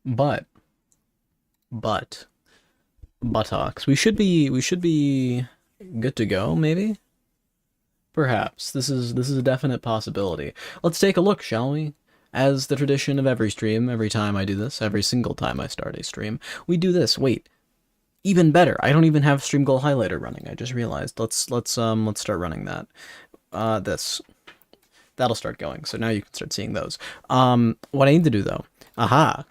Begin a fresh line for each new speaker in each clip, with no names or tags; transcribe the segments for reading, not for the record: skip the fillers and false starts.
But, but, buttocks. We should be good to go, maybe? Perhaps. This is a definite possibility. Let's take a look, shall we? As the tradition of every stream, every time I do this, every single time I start a stream, we do this. Wait, even better. I don't even have stream goal highlighter running. I just realized. Let's start running that. This. That'll start going. So now you can start seeing those. What I need to do though. Aha.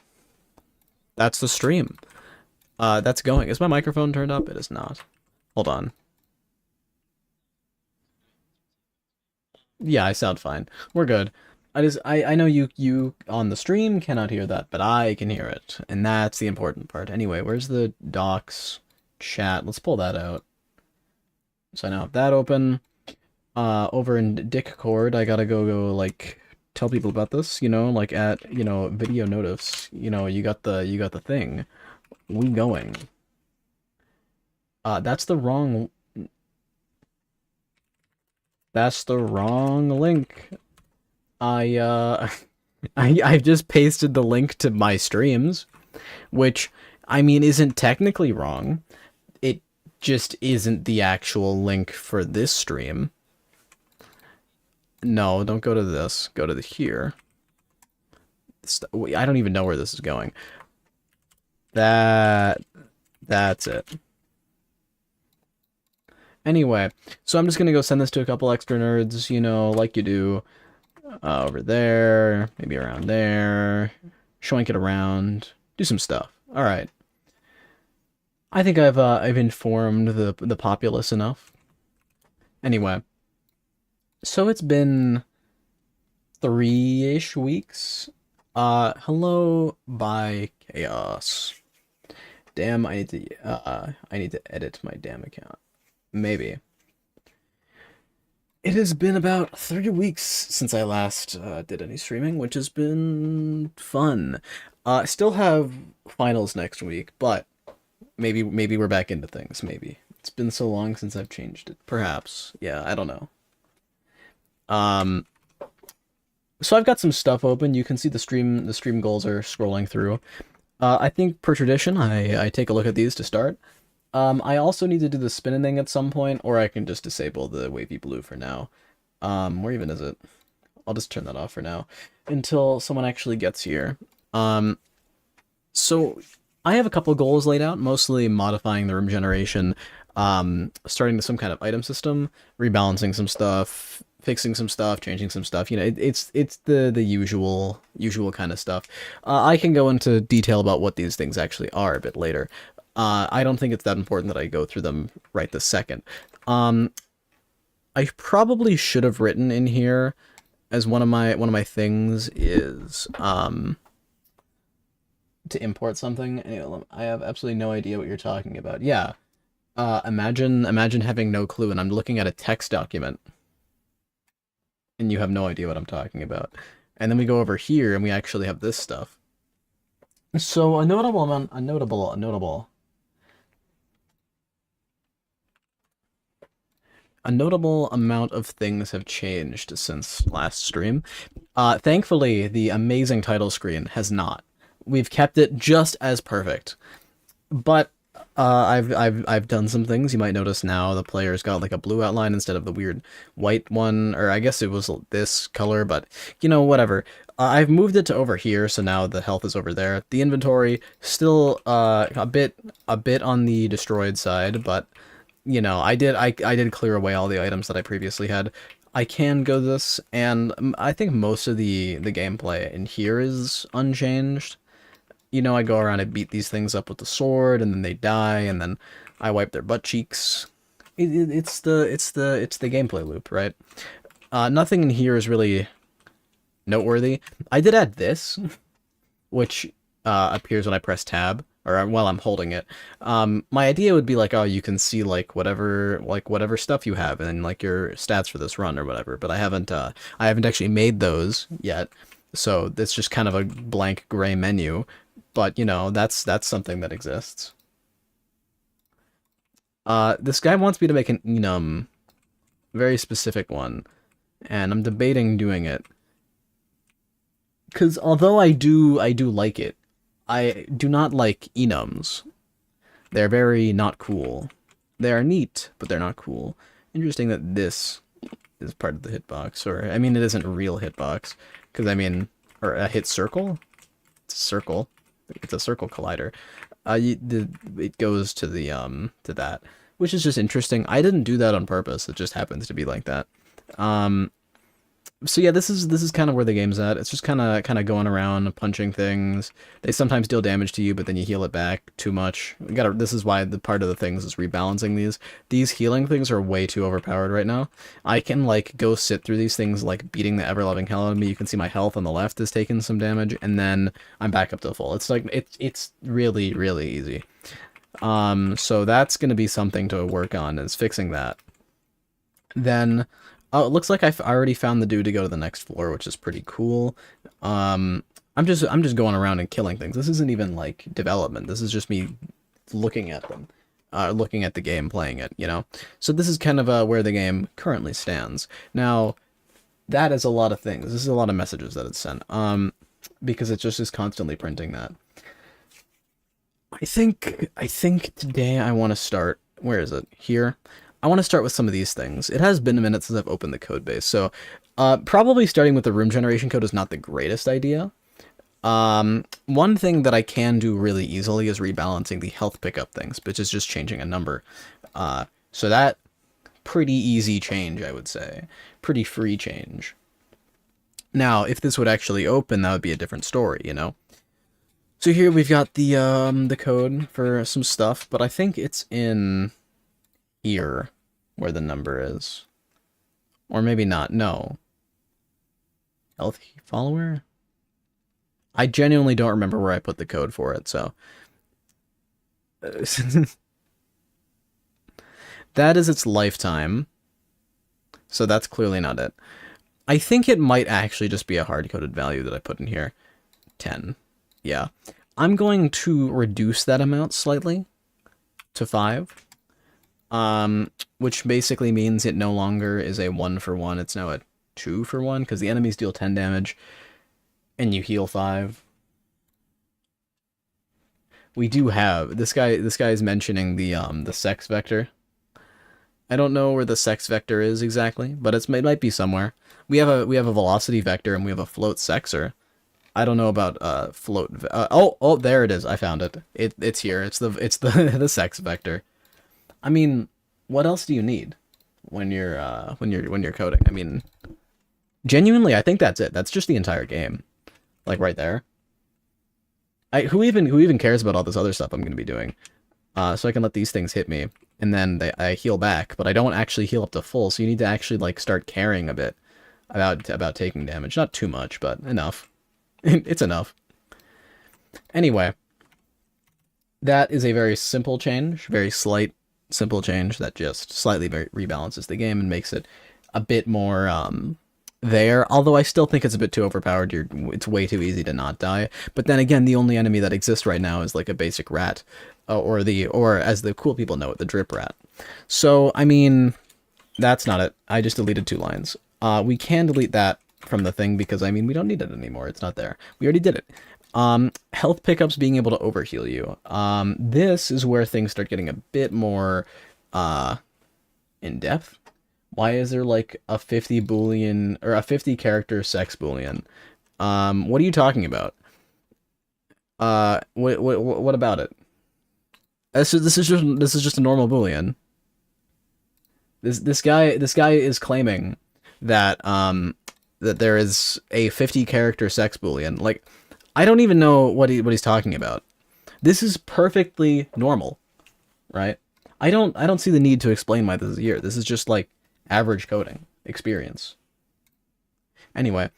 That's the stream. That's going. Is my microphone turned up? It is not. Hold on. Yeah, I sound fine. We're good. I know you on the stream cannot hear that, but I can hear it, and that's the important part. Anyway, where's the docs chat? Let's pull that out. So I now have that open. Over in Discord, I gotta go like tell people about this, like at, video notice, you got the thing. We going. That's the wrong link. I I've just pasted the link to my streams, which I mean isn't technically wrong. It just isn't the actual link for this stream. No, don't go to this. Go to the here. I don't even know where this is going. That's it. Anyway, so I'm just gonna go send this to a couple extra nerds, like you do. Over there, maybe around there. Shoink it around. Do some stuff. All right. I think I've informed the populace enough. Anyway, so it's been 3-ish weeks. Hello by chaos. Damn, I need to edit my damn account. Maybe. It has been about 3 weeks since I last did any streaming, which has been fun. I still have finals next week, but maybe we're back into things. Maybe it's been so long since I've changed it. Perhaps, yeah, I don't know. Um, so I've got some stuff open. You can see the stream goals are scrolling through. I think per tradition, I take a look at these to start. I also need to do the spinning thing at some point, or I can just disable the wavy blue for now. Where even is it? I'll just turn that off for now until someone actually gets here. So I have a couple goals laid out, mostly modifying the room generation, starting some kind of item system, rebalancing some stuff, fixing some stuff, changing some stuff. It's the usual kind of stuff. I can go into detail about what these things actually are a bit later. I don't think it's that important that I go through them right this second. I probably should have written in here as one of my things is to import something. Anyway, I have absolutely no idea what you're talking about. Yeah. Imagine having no clue and I'm looking at a text document and you have no idea what I'm talking about. And then we go over here and we actually have this stuff. So a notable amount of things have changed since last stream. Thankfully, the amazing title screen has not. We've kept it just as perfect. But I've done some things. You might notice now the player's got like a blue outline instead of the weird white one, or I guess it was this color, but whatever. I've moved it to over here, so now the health is over there. The inventory still a bit on the destroyed side, but I did clear away all the items that I previously had. I can go this, and I think most of the gameplay in here is unchanged. I go around and beat these things up with the sword, and then they die, and then I wipe their butt cheeks. It's the gameplay loop, right? Nothing in here is really noteworthy. I did add this, which appears when I press tab, or while I'm holding it. My idea would be like, oh, you can see whatever stuff you have and like your stats for this run or whatever. But I haven't actually made those yet, so it's just kind of a blank gray menu. But that's something that exists. This guy wants me to make an enum, very specific one, and I'm debating doing it. Because although I do like it, I do not like enums. They're very not cool. They are neat, but they're not cool. Interesting that this is part of the hitbox, or I mean, it isn't a real hitbox, because I mean, or a hit circle. It's a circle. It's a circle collider. It goes to the to that, which is just interesting. I didn't do that on purpose. It just happens to be like that. Um, so yeah, this is kind of where the game's at. It's just kind of going around punching things. They sometimes deal damage to you, but then you heal it back too much. This is why the part of the things is rebalancing these. These healing things are way too overpowered right now. I can like go sit through these things like beating the ever loving hell out of me. You can see my health on the left is taking some damage, and then I'm back up to full. It's like it's really easy. So that's gonna be something to work on, is fixing that. Then, oh, it looks like I've already found the dude to go to the next floor, which is pretty cool. I'm just going around and killing things. This isn't even like development. This is just me looking at them, looking at the game, playing it. You know. So this is kind of where the game currently stands. Now, that is a lot of things. This is a lot of messages that it's sent. Because it just is constantly printing that. I think today I want to start. Where is it? Here. I want to start with some of these things. It has been a minute since I've opened the code base, so probably starting with the room generation code is not the greatest idea. One thing that I can do really easily is rebalancing the health pickup things, which is just changing a number. So that pretty easy change, I would say. Pretty free change. Now, if this would actually open, that would be a different story, you know? So here we've got the code for some stuff, but I think it's in here where the number is. Or maybe not. No. Health follower? I genuinely don't remember where I put the code for it, so. That is its lifetime. So that's clearly not it. I think it might actually just be a hard-coded value that I put in here. 10. Yeah. I'm going to reduce that amount slightly to 5. Which basically means it no longer is a 1-for-1, it's now a 2-for-1, because the enemies deal 10 damage, and you heal 5. We do have, this guy is mentioning the sex vector. I don't know where the sex vector is exactly, but it might be somewhere. We have a velocity vector, and we have a float sexer. I don't know about float. Oh, there it is. I found it. It's here. It's the the sex vector. I mean, what else do you need when you're coding? I mean, genuinely, I think that's it. That's just the entire game, like right there. Who even cares about all this other stuff I'm gonna be doing? So I can let these things hit me, and then I heal back, but I don't actually heal up to full. So you need to actually like start caring a bit about taking damage. Not too much, but enough. It's enough. Anyway, that is a very simple change, very slight, simple change that just slightly rebalances the game and makes it a bit more there. Although I still think it's a bit too overpowered. It's way too easy to not die. But then again, the only enemy that exists right now is like a basic rat, or as the cool people know it, the drip rat. So I mean, that's not it. I just deleted 2 lines. We can delete that from the thing because I mean we don't need it anymore. It's not there. We already did it. Health pickups being able to overheal you. This is where things start getting a bit more in depth. Why is there like a 50 boolean or a 50 character sex boolean? What are you talking about? What about it? This is just a normal boolean. This guy is claiming that that there is a 50 character sex boolean. Like, I don't even know what he's talking about. This is perfectly normal, right? I don't see the need to explain why this is here. This is just like average coding experience. Anyway,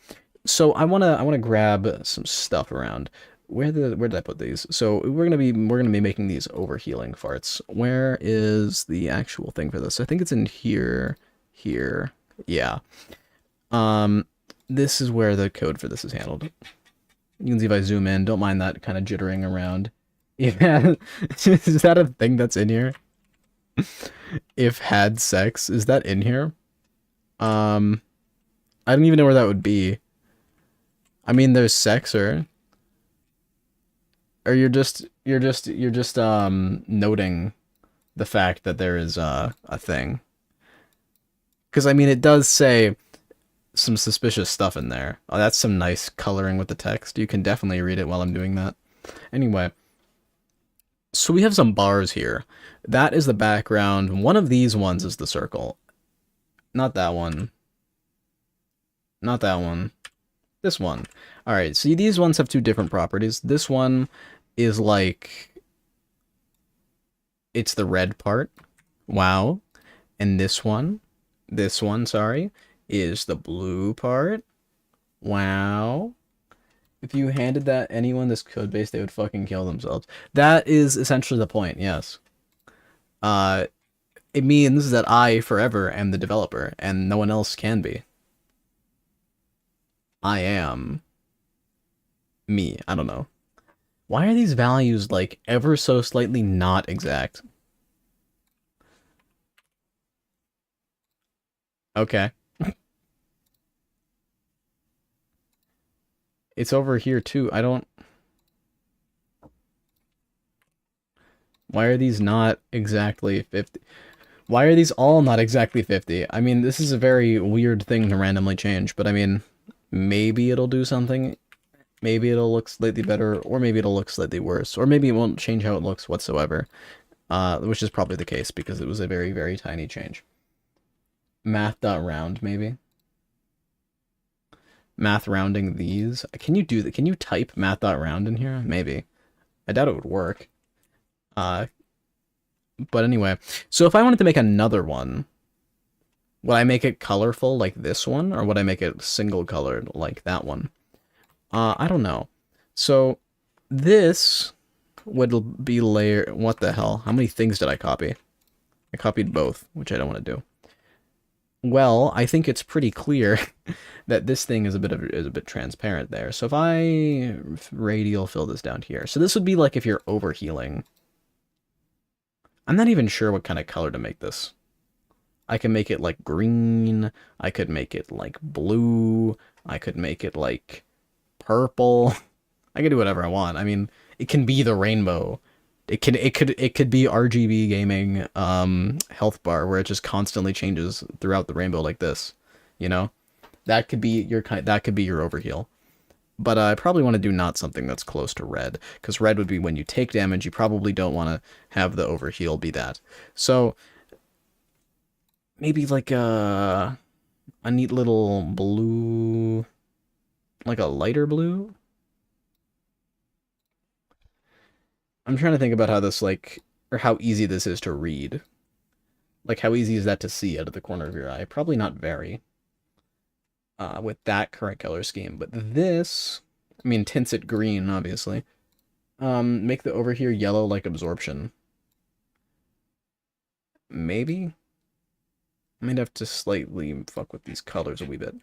so I wanna grab some stuff around. Where did I put these? So we're gonna be making these overhealing farts. Where is the actual thing for this? I think it's in here. Here. Yeah. This is where the code for this is handled. You can see if I zoom in. Don't mind that kind of jittering around. Yeah. Is that a thing that's in here? If had sex, is that in here? I don't even know where that would be. I mean, there's sex, or... Or you're just noting the fact that there is a thing. Because I mean, it does say some suspicious stuff in there. Oh, that's some nice coloring with the text. You can definitely read it while I'm doing that. Anyway, so we have some bars here. That is the background. One of these ones is the circle. Not that one. Not that one. This one. Alright, see, these ones have two different properties. This one is like... It's the red part. Wow. And this one, sorry, is the blue part. Wow. If you handed that anyone this code base, they would fucking kill themselves. That is essentially the point, yes. Uh, it means that I forever am the developer, and no one else can be. I am me. I don't know. Why are these values, like, ever so slightly not exact? Okay. It's over here, too. I don't... Why are these not exactly 50? Why are these all not exactly 50? I mean, this is a very weird thing to randomly change, but I mean, maybe it'll do something. Maybe it'll look slightly better, or maybe it'll look slightly worse, or maybe it won't change how it looks whatsoever, which is probably the case because it was a very, very tiny change. Math.round, maybe? Math rounding these? Can you do that? Can you type math.round in here? Maybe. I doubt it would work. Uh, but anyway, so if I wanted to make another one, would I make it colorful like this one, or would I make it single colored like that one? I don't know. So this would be layer. What the hell? How many things did I copy? I copied both, which I don't want to do. Well, I think it's pretty clear that this thing is a bit transparent there. So if I radial fill this down here, so this would be like if you're overhealing. I'm not even sure what kind of color to make this. I can make it like green. I could make it like blue. I could make it like purple. I can do whatever I want. I mean, it can be the rainbow. It could be RGB gaming health bar where it just constantly changes throughout the rainbow like this. You know? That could be your overheal. But I probably want to do not something that's close to red, because red would be when you take damage. You probably don't want to have the overheal be that. So maybe like a neat little blue, like a lighter blue. I'm trying to think about how this or how easy this is to read. Like how easy is that to see out of the corner of your eye? Probably not very. With that current color scheme, but this, I mean, tints it green, obviously. Make the over here yellow like absorption. Maybe? I might have to slightly fuck with these colors a wee bit.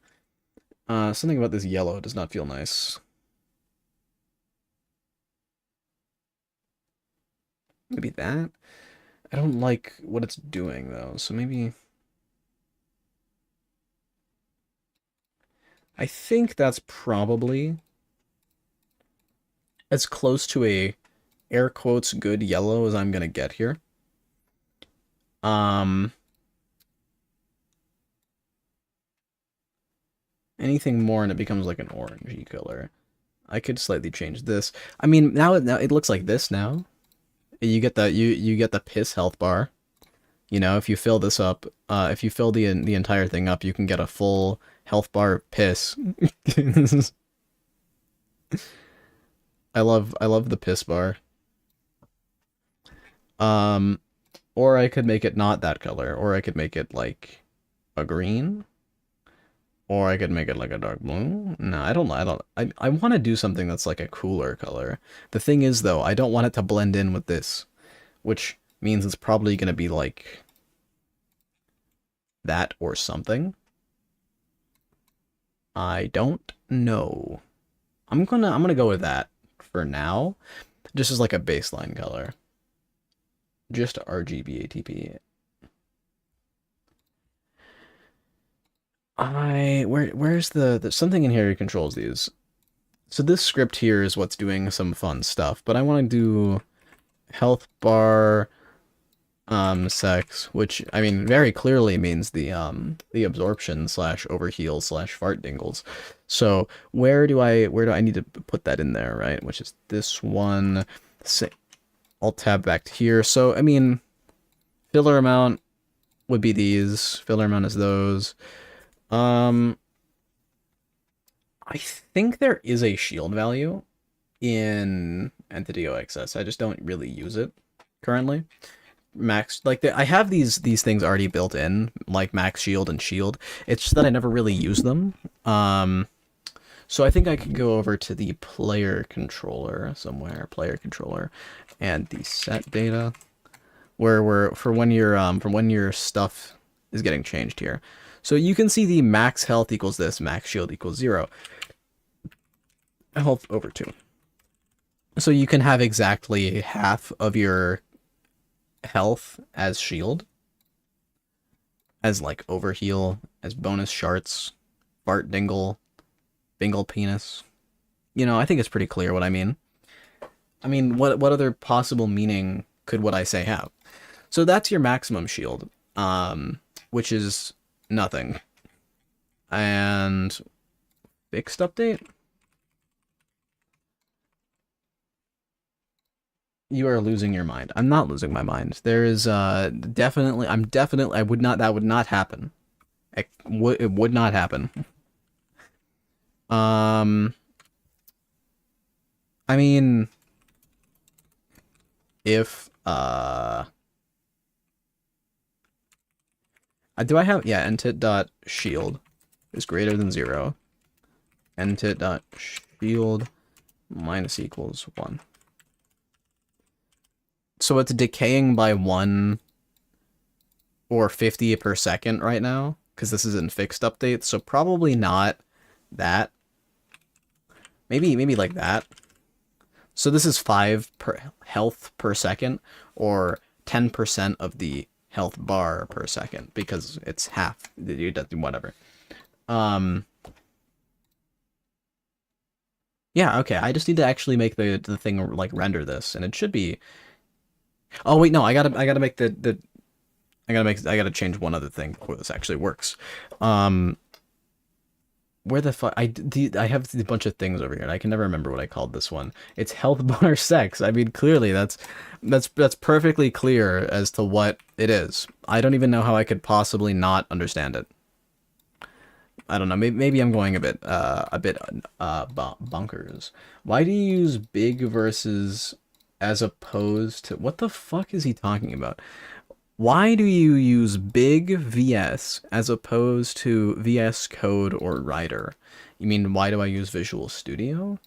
Something about this yellow does not feel nice. Maybe that? I don't like what it's doing, though, so maybe... I think that's probably as close to a air quotes good yellow as I'm gonna get here. Um, Anything more and it becomes like an orangey color. I could slightly change this. I mean, now it looks like this now. You get the piss health bar. You know, if you fill this up, if you fill the entire thing up, you can get a full health bar of piss. I love the piss bar. Um, or I could make it not that color, or I could make it like a green, or I could make it like a dark blue. No, I want to do something that's like a cooler color. The thing is though, I don't want it to blend in with this, which means it's probably going to be like that or something. I don't know. I'm gonna go with that for now, just as like a baseline color. Just RGB ATP. Where's the something in here controls these. So this script here is what's doing some fun stuff, but I want to do health bar sex, which I mean very clearly means the absorption slash overheal slash fart dingles. So where do I need to put that in there, right? Which is this one. Say, I'll tab back to here. So I mean, filler amount would be these. Filler amount is those. I think there is a shield value in Entity OXS. I just don't really use it currently. Max, like I have these things already built in, like max shield and shield. It's just that I never really use them. So I think I could go over to the player controller somewhere, player controller, and the set data, where we're from when your stuff is getting changed here. So you can see the max health equals this, max shield equals 0, health over 2. So you can have exactly half of your health as shield, as like overheal, as bonus sharts, fart dingle, bingle penis. You know, I think it's pretty clear what I mean. I mean, what other possible meaning could what I say have? So that's your maximum shield, which is nothing. And fixed update? You are losing your mind. I'm not losing my mind. There is definitely, I would not, that would not happen. It would not happen. I mean, if do I have, yeah, entit dot shield is greater than 0. Entit dot shield minus equals 1. So it's decaying by 1 or 50 per second right now, because this is in fixed updates, so probably not that. Maybe like that. So this is 5 per health per second, or 10% of the health bar per second, because it's half. Whatever. Yeah, okay, I just need to actually make the thing, like, render this, and it should be... Oh wait, no, I gotta make I gotta change one other thing before this actually works. Where the fuck I have a bunch of things over here and I can never remember what I called this one. It's health bar sex. I mean, clearly that's perfectly clear as to what it is. I don't even know how I could possibly not understand it. I don't know. Maybe I'm going a bit bonkers. Why do you use big versus as opposed to, what the fuck is he talking about? Why do you use big VS as opposed to VS Code or Writer? You mean, why do I use Visual Studio?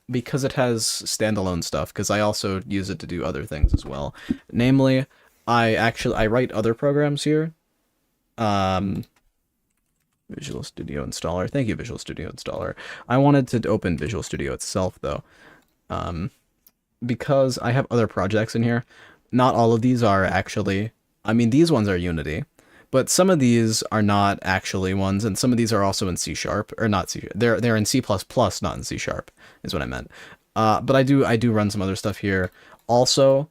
Because it has standalone stuff, because I also use it to do other things as well. Namely, I write other programs here. Visual Studio Installer. Thank you, Visual Studio Installer. I wanted to open Visual Studio itself, though. Because I have other projects in here. Not all of these are actually, I mean, these ones are Unity, but some of these are not actually ones, and some of these are also in C#, or not C#, they're in C++, not in C#, is what I meant. But I do run some other stuff here. Also,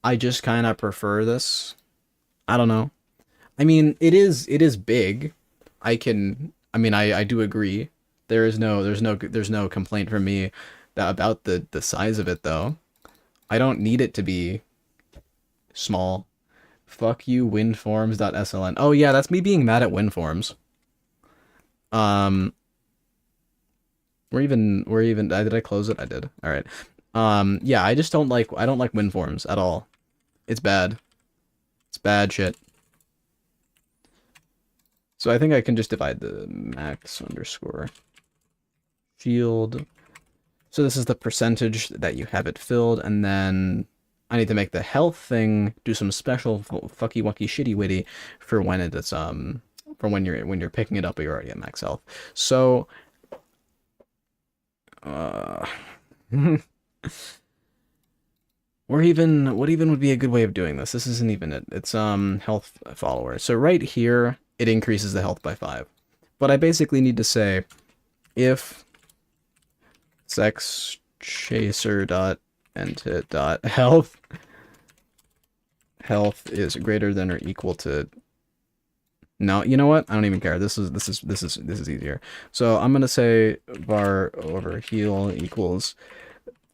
I just kind of prefer this. I don't know. I mean, it is big. I do agree. There's no complaint from me about the size of it, though. I don't need it to be small. Fuck you, winforms.sln. Oh yeah, that's me being mad at winforms. We're even did I close it? I did. All right. Yeah, I don't like winforms at all. It's bad. It's bad shit. So I think I can just divide the max underscore shield. So this is the percentage that you have it filled, and then I need to make the health thing do some special fucky wucky shitty witty for when it's for when you're picking it up, but you're already at max health. So what even would be a good way of doing this? This isn't even it. It's health follower. So right here it increases the health by 5. But I basically need to say if sex chaser dot entity dot health. Health is greater than or equal to. No, you know what? I don't even care. This is easier. So I'm gonna say var over heal equals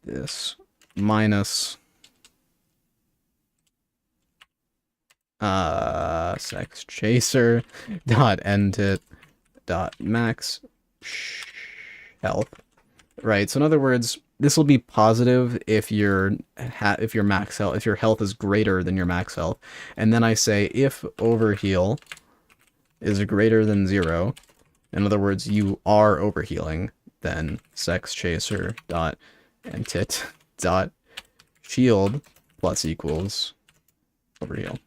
this minus sex chaser dot endit dot max health. Right. So in other words, this will be positive if your max health, if your health is greater than your max health, and then I say if overheal is greater than 0, in other words, you are overhealing, then sex chaser dot entit dot shield plus equals overheal.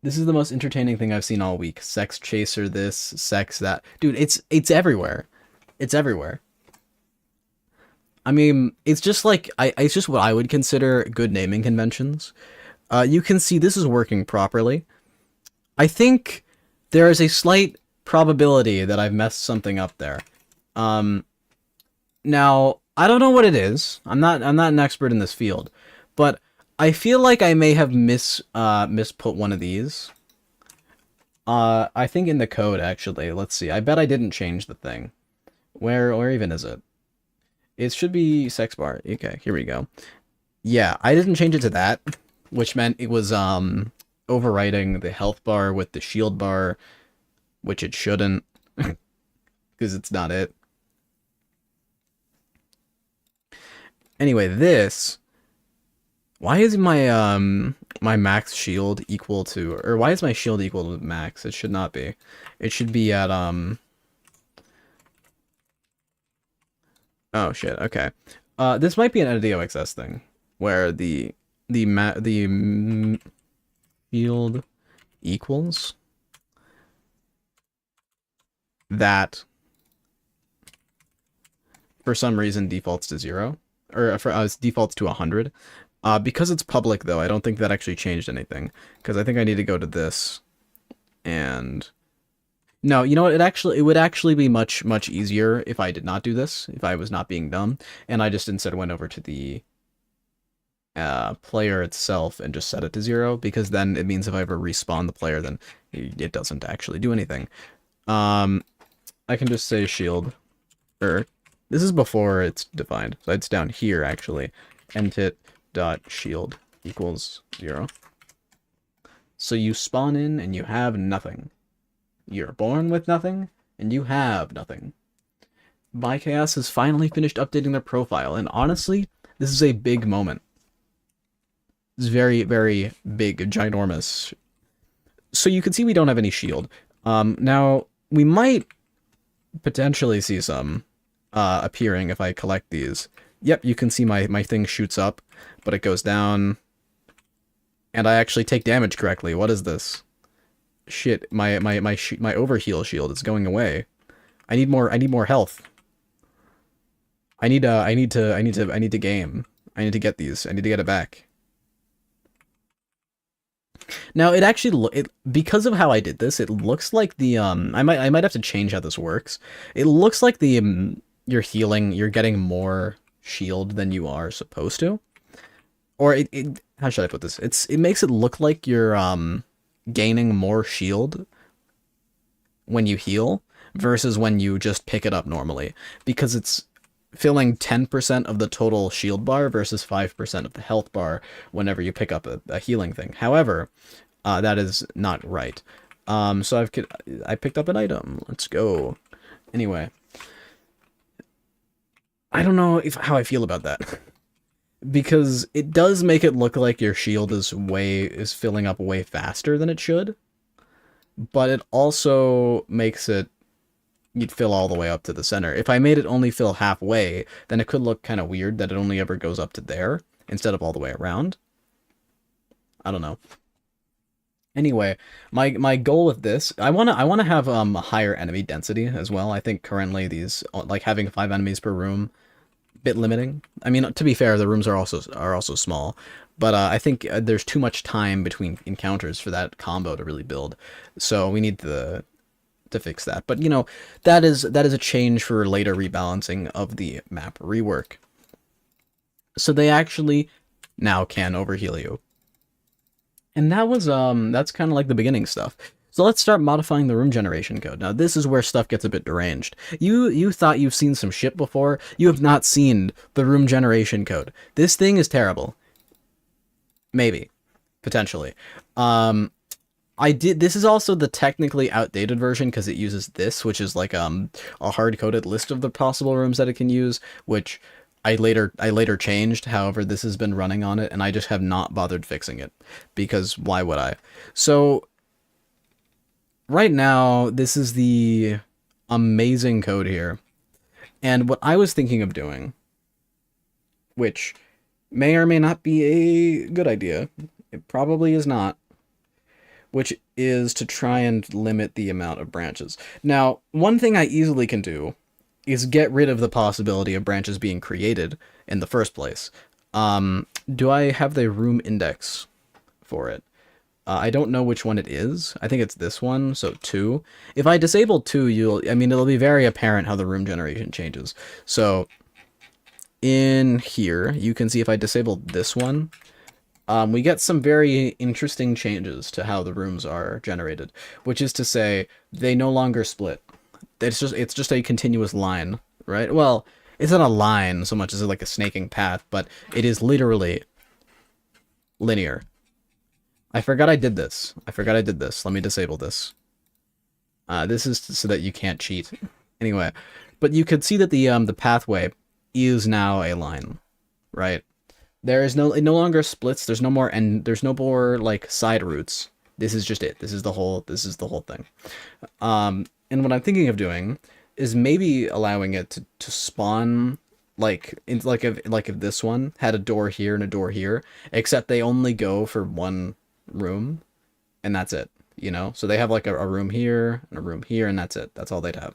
This is the most entertaining thing I've seen all week. Sex chaser this, sex that. Dude, it's everywhere. It's everywhere. I mean, it's just like it's just what I would consider good naming conventions. You can see this is working properly. I think there is a slight probability that I've messed something up there. Now I don't know what it is. I'm not an expert in this field, but I feel like I may have misput one of these. I think in the code actually. Let's see. I bet I didn't change the thing. Where even is it? It should be sex bar. Okay, here we go. Yeah, I didn't change it to that, which meant it was overwriting the health bar with the shield bar, which it shouldn't, because it's not it. Anyway, this. Why is my my max shield equal to, or why is my shield equal to max? It should not be. It should be at Oh shit. Okay. This might be an NDOXS thing, where the shield equals that for some reason defaults to 0, or for defaults to 100. Because it's public though, I don't think that actually changed anything, because I think I need to go to this and. No, you know what? It would actually be much easier if I did not do this, if I was not being dumb, and I just instead went over to the player itself and just set it to 0, because then it means if I ever respawn the player, then it doesn't actually do anything. I can just say shield, or this is before it's defined, so it's down here actually. Entit dot shield equals 0. So you spawn in and you have nothing. You're born with nothing, and you have nothing. ByChaos has finally finished updating their profile, and honestly, this is a big moment. It's very, very big, ginormous. So you can see we don't have any shield. Now, we might potentially see some appearing if I collect these. Yep, you can see my thing shoots up, but it goes down, and I actually take damage correctly. What is this? Shit, my overheal shield is going away. I need more health. I need to game. I need to get these. I need to get it back. Now it actually because of how I did this, it looks like the I might have to change how this works. It looks like the you're getting more shield than you are supposed to. Or how should I put this? It makes it look like you're gaining more shield when you heal versus when you just pick it up normally, because it's filling 10% of the total shield bar versus 5% of the health bar whenever you pick up a healing thing. However, that is not right. So I picked up an item. Let's go. Anyway, I don't know how I feel about that. Because it does make it look like your shield is filling up way faster than it should, but it also makes you'd fill all the way up to the center. If I made it only fill halfway, then it could look kind of weird that it only ever goes up to there instead of all the way around. I don't know. Anyway, my goal with this, I wanna have a higher enemy density as well. I think currently these, like having 5 enemies per room, bit limiting. I mean, to be fair, the rooms are also small, but I think there's too much time between encounters for that combo to really build. So we need the to fix that. But you know, that is a change for later rebalancing of the map rework. So they actually now can overheal you. And that was that's kind of like the beginning stuff. So let's start modifying the room generation code. Now this is where stuff gets a bit deranged. You thought you've seen some shit before. You have not seen the room generation code. This thing is terrible. Maybe. Potentially. This is also the technically outdated version because it uses this, which is like a hard-coded list of the possible rooms that it can use, which I later changed. However, this has been running on it and I just have not bothered fixing it because why would I? So right now, this is the amazing code here. And what I was thinking of doing, which may or may not be a good idea, it probably is not, which is to try and limit the amount of branches. Now, one thing I easily can do is get rid of the possibility of branches being created in the first place. Do I have the room index for it? I don't know which one it is. I think it's this one, so 2. If I disable 2, it'll be very apparent how the room generation changes. So in here, you can see if I disable this one, we get some very interesting changes to how the rooms are generated, which is to say they no longer split. It's just a continuous line, right? Well, it's not a line so much as like a snaking path, but it is literally linear. I forgot I did this. Let me disable this. This is so that you can't cheat. Anyway, but you could see that the pathway is now a line, right? It no longer splits. There's no more like side routes. This is just it. This is the whole thing. And what I'm thinking of doing is maybe allowing it to spawn like if this one had a door here and a door here, except they only go for one room, and that's it. You know, so they have like a room here and a room here, and that's it. That's all they'd have.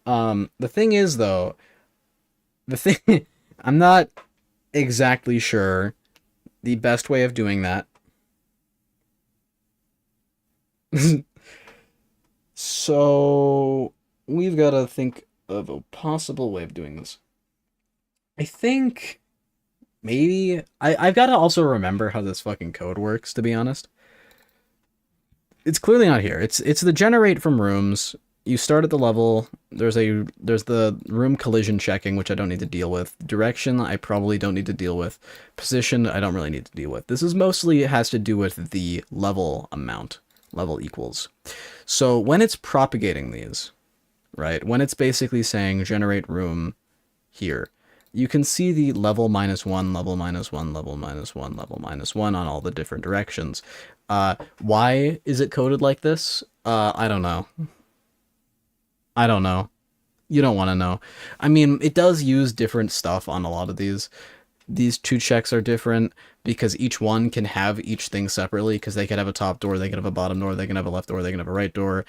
The thing is, though, I'm not exactly sure the best way of doing that. So we've got to think of a possible way of doing this. I think maybe I've got to also remember how this fucking code works, to be honest. It's clearly not here. It's the generate from rooms. You start at the level. There's the room collision checking, which I don't need to deal with. Direction, I probably don't need to deal with. Position, I don't really need to deal with. This is mostly, it has to do with the level amount. Level equals. So when it's propagating these, right? When it's basically saying generate room here, you can see the level -1, level -1, level -1, level -1 on all the different directions. Why is it coded like this? I don't know. You don't want to know. I mean, it does use different stuff on a lot of these. These 2 checks are different because each one can have each thing separately, because they could have a top door, they could have a bottom door, they can have a left door, they can have a right door,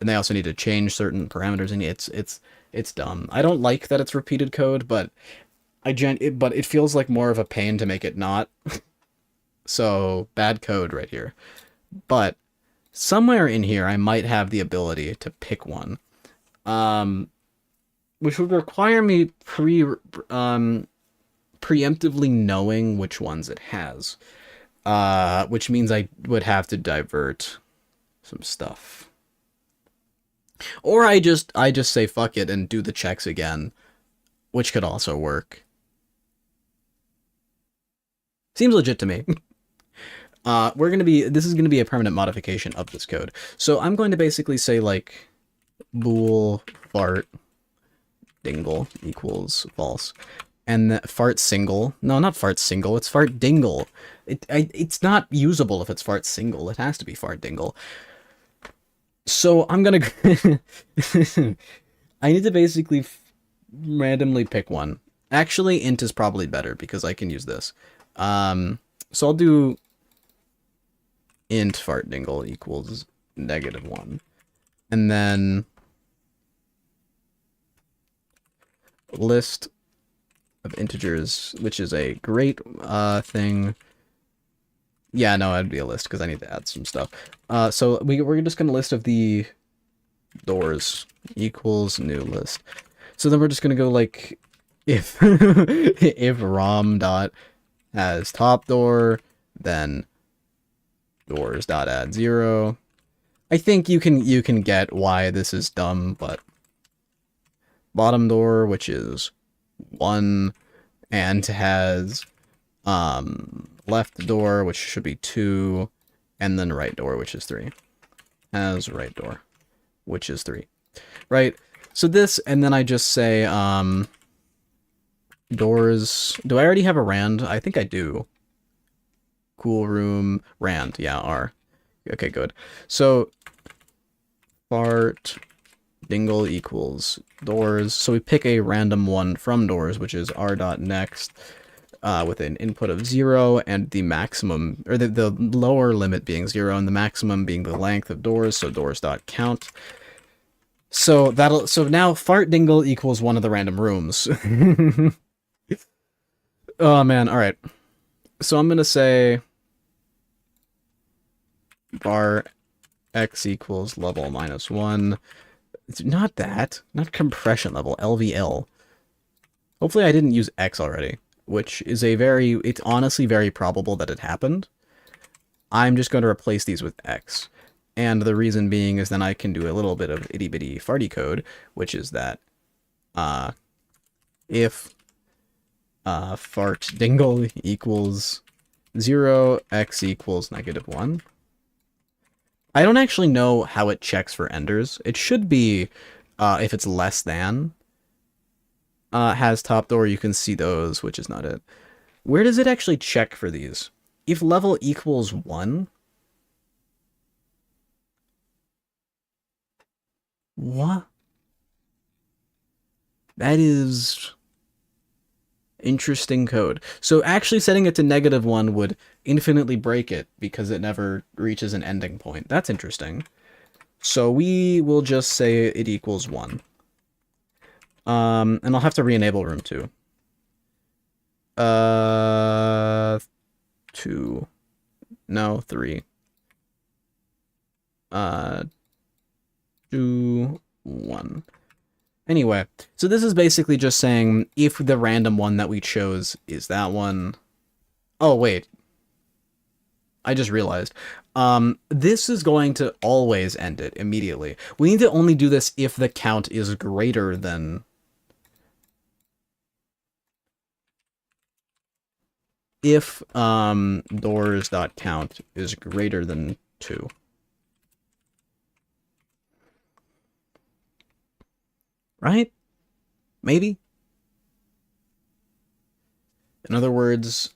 and they also need to change certain parameters, and it's dumb. I don't like that it's repeated code, but it feels like more of a pain to make it not. So bad code right here. But somewhere in here I might have the ability to pick one, which would require me preemptively knowing which ones it has, which means I would have to divert some stuff, or I just say fuck it and do the checks again, which could also work. Seems legit to me. This is gonna be a permanent modification of this code, so I'm going to basically say like bool fart dingle equals false. And the fart single. No, not fart single. It's fart dingle. It's not usable if it's fart single. It has to be fart dingle. So I'm gonna. I need to basically randomly pick one. Actually, int is probably better because I can use this. So I'll do int fart dingle equals -1, and then list of integers, which is a great thing. Yeah, no, it'd be a list because I need to add some stuff. So we're just gonna list of the doors equals new list. So then we're just gonna go like if if rom dot has top door, then doors dot add 0. I think you can get why this is dumb, but bottom door, which is 1, and has left door, which should be 2, and then right door, which is 3. Has right door, which is 3. Right? So this, and then I just say doors. Do I already have a rand? I think I do. Cool room rand. Yeah, R. Okay, good. So fart dingle equals doors. So we pick a random one from doors, which is r.next with an input of 0 and the maximum, or the lower limit being 0 and the maximum being the length of doors, so doors.count. So now fart dingle equals one of the random rooms. Oh man, alright. So I'm gonna say var x equals level -1. It's not that. Not compression level, LVL. Hopefully I didn't use X already, which is it's honestly very probable that it happened. I'm just going to replace these with X. And the reason being is then I can do a little bit of itty-bitty farty code, which is that if fart dingle equals 0, X equals -1. I don't actually know how it checks for enders. It should be if it's less than has top door, you can see those, which is not it. Where does it actually check for these? If level equals 1? What? That is interesting code. So actually setting it to -1 would infinitely break it because it never reaches an ending point. That's interesting. So we will just say it equals 1. And I'll have to re-enable room 2. 2. No, 3. 2, 1. Anyway, so this is basically just saying if the random one that we chose is that one. Oh, wait. I just realized. This is going to always end it immediately. We need to only do this if the count is greater than... If doors.count is greater than 2. Right? Maybe? In other words,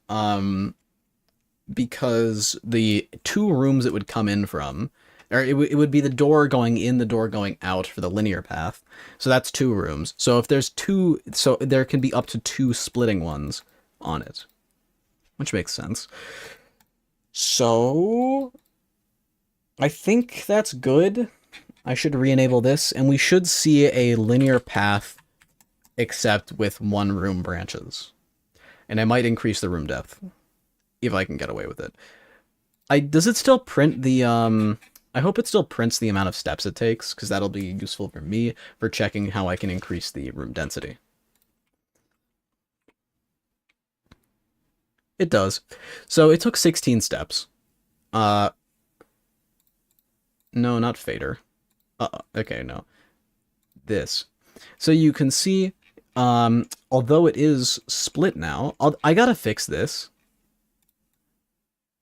because the 2 rooms it would come in from, or it would be the door going in, the door going out for the linear path. So that's 2 rooms. So if there's 2, so there can be up to 2 splitting ones on it, which makes sense. So I think that's good. I should re-enable this, and we should see a linear path except with 1 room branches. And I might increase the room depth, if I can get away with it. Does it still print the, I hope it still prints the amount of steps it takes, because that'll be useful for me for checking how I can increase the room density. It does. So it took 16 steps. No, not fader. Okay, no. This. So you can see, although it is split now, I gotta fix this.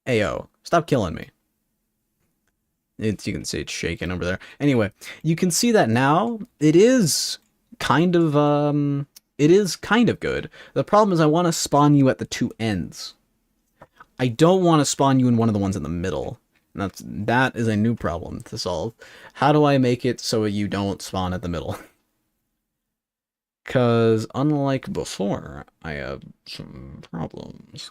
Ayo, stop killing me. You can see it's shaking over there. Anyway, you can see that now it is kind of good. The problem is I want to spawn you at the 2 ends. I don't want to spawn you in one of the ones in the middle. That is a new problem to solve. How do I make it so you don't spawn at the middle? Because unlike before, I have some problems.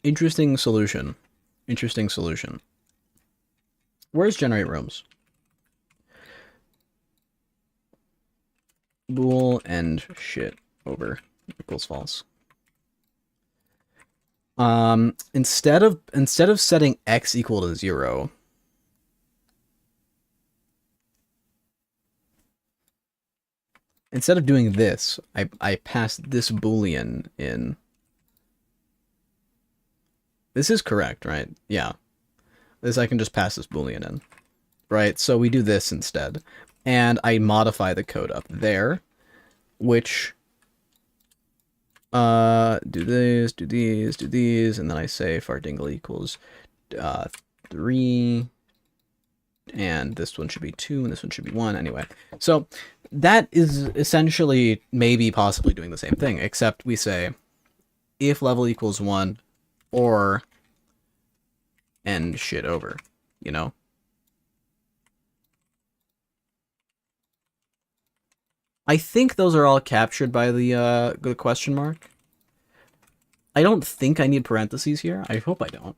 Interesting solution. Interesting solution. Where's generate rooms? Bool and shit over equals false. Instead of setting x equal to 0, instead of doing this, I pass this boolean in. This is correct, right? Yeah. This I can just pass this boolean in. Right? So we do this instead. And I modify the code up there, which do this, do these, do these, and then I say fardingle equals 3, and this one should be 2, and this one should be 1. Anyway, so that is essentially maybe possibly doing the same thing, except we say if level equals 1 or end shit over, you know? I think those are all captured by the question mark. I don't think I need parentheses here. I hope I don't.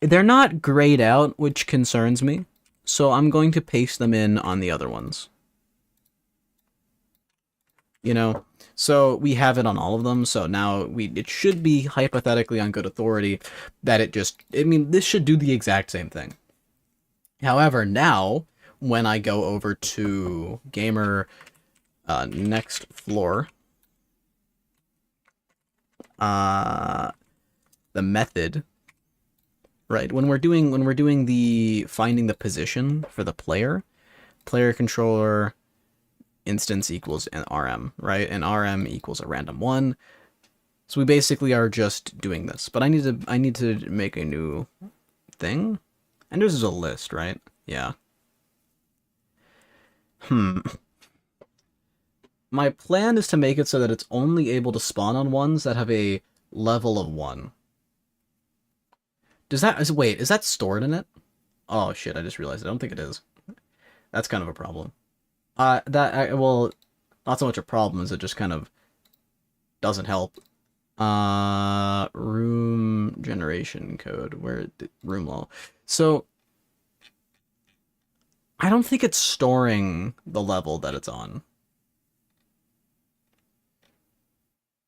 They're not grayed out, which concerns me, so I'm going to paste them in on the other ones. You know? So we have it on all of them, so now it should be hypothetically on good authority that this should do the exact same thing. However, now, when I go over to gamer next floor, the method, right? When we're doing the finding the position for the player controller instance equals an RM, right? And RM equals a random 1. So we basically are just doing this. But I need to make a new thing. And this is a list, right? Yeah. My plan is to make it so that it's only able to spawn on ones that have a level of 1. Is that stored in it? Oh shit, I just realized I don't think it is. That's kind of a problem. Well, not so much a problem as it just kind of doesn't help. Room generation code, room level. So, I don't think it's storing the level that it's on.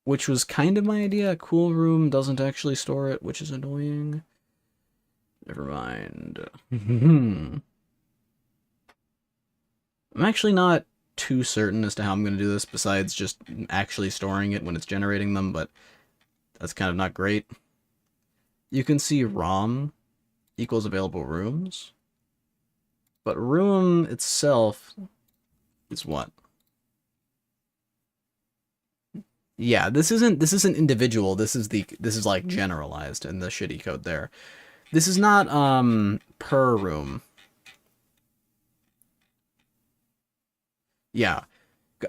Which was kind of my idea. Cool room doesn't actually store it, which is annoying. Never mind. I'm actually not too certain as to how I'm going to do this, besides just actually storing it when it's generating them, but that's kind of not great. You can see ROM equals available rooms, but room itself is what? Yeah, this isn't individual. This is like generalized in the shitty code there. This is not per room. Yeah.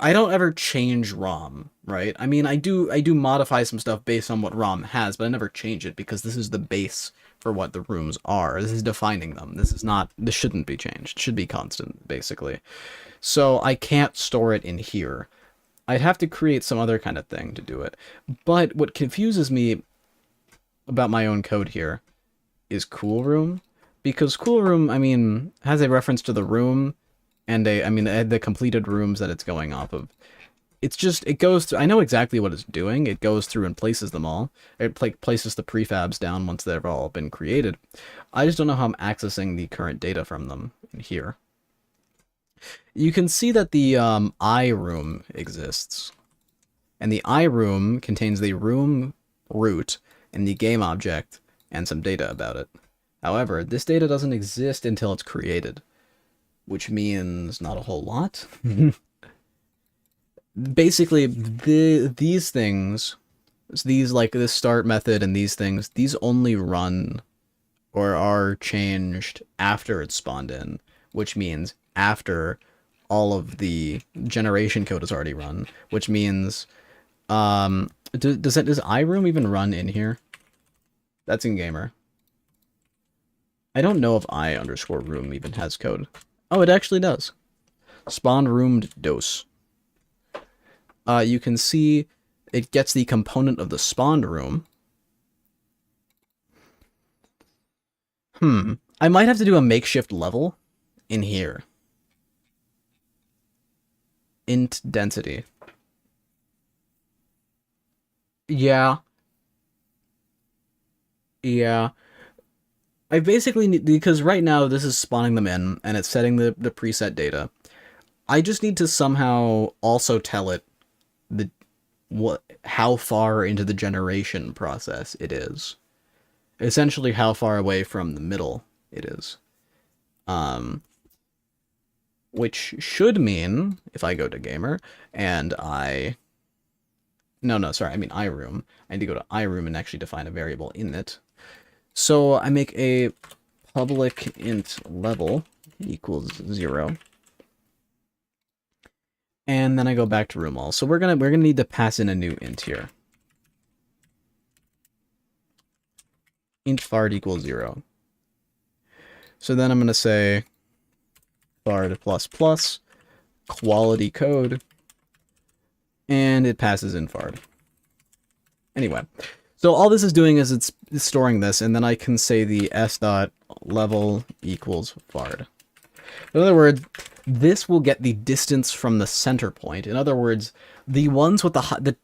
I don't ever change ROM, right? I mean, I do modify some stuff based on what ROM has, but I never change it because this is the base for what the rooms are. This is defining them. This shouldn't be changed. It should be constant, basically. So I can't store it in here. I'd have to create some other kind of thing to do it. But what confuses me about my own code here is cool room, because cool room, I mean, has a reference to the room and the completed rooms that it's going off of. It's just, it goes through, I know exactly what it's doing. It goes through and places them all. It places the prefabs down once they've all been created. I just don't know how I'm accessing the current data from them in here. You can see that the I room exists. And the I room contains the room root and the game object and some data about it. However, this data doesn't exist until it's created, which means not a whole lot. Basically, these things, like this start method and these things, these only run or are changed after it's spawned in, which means after all of the generation code is already run, which means, does iRoom even run in here? That's in gamer. I don't know if I_room even has code. Oh, it actually does. Spawn roomed dose. You can see it gets the component of the spawned room. I might have to do a makeshift level in here. Int density. Yeah, yeah. I basically need, because right now this is spawning them in and it's setting the preset data. I just need to somehow also tell it the what how far into the generation process it is. Essentially how far away from the middle it is. Um which should mean if I go to gamer and I no, sorry, I mean iRoom. I need to go to iRoom and actually define a variable in it. So I make a public int level equals 0. And then I go back to room all. So we're gonna need to pass in a new int here. Int fard equals 0. So then I'm gonna say fard plus plus quality code, and it passes in fard. Anyway, so all this is doing is it's storing this, and then I can say the s dot level equals fard. In other words, this will get the distance from the center point. In other words, the ones with the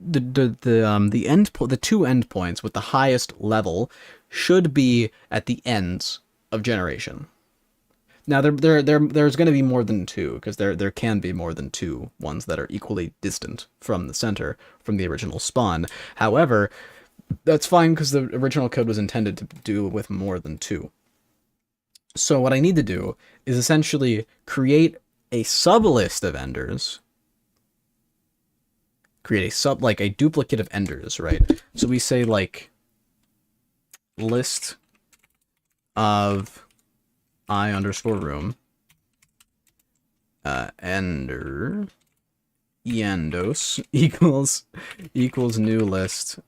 two endpoints with the highest level should be at the ends of generation. Now there's going to be more than two because there can be more than two ones that are equally distant from the center from the original spawn. However, that's fine because the original code was intended to do with more than two. So what I need to do is essentially create a sublist of enders. Create like a duplicate of enders, right? So we say like list of I underscore room ender endos equals new list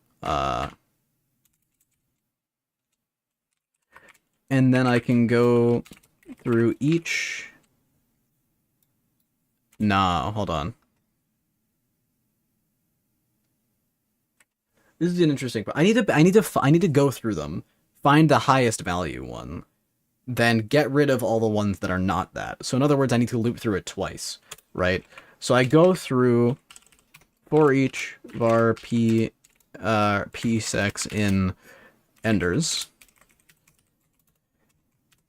and then I can go through each. Nah, hold on. This is an interesting part. I need to go through them, find the highest value one, then get rid of all the ones that are not that. So in other words, I need to loop through it twice, right? So I go through for each var p psex in enders,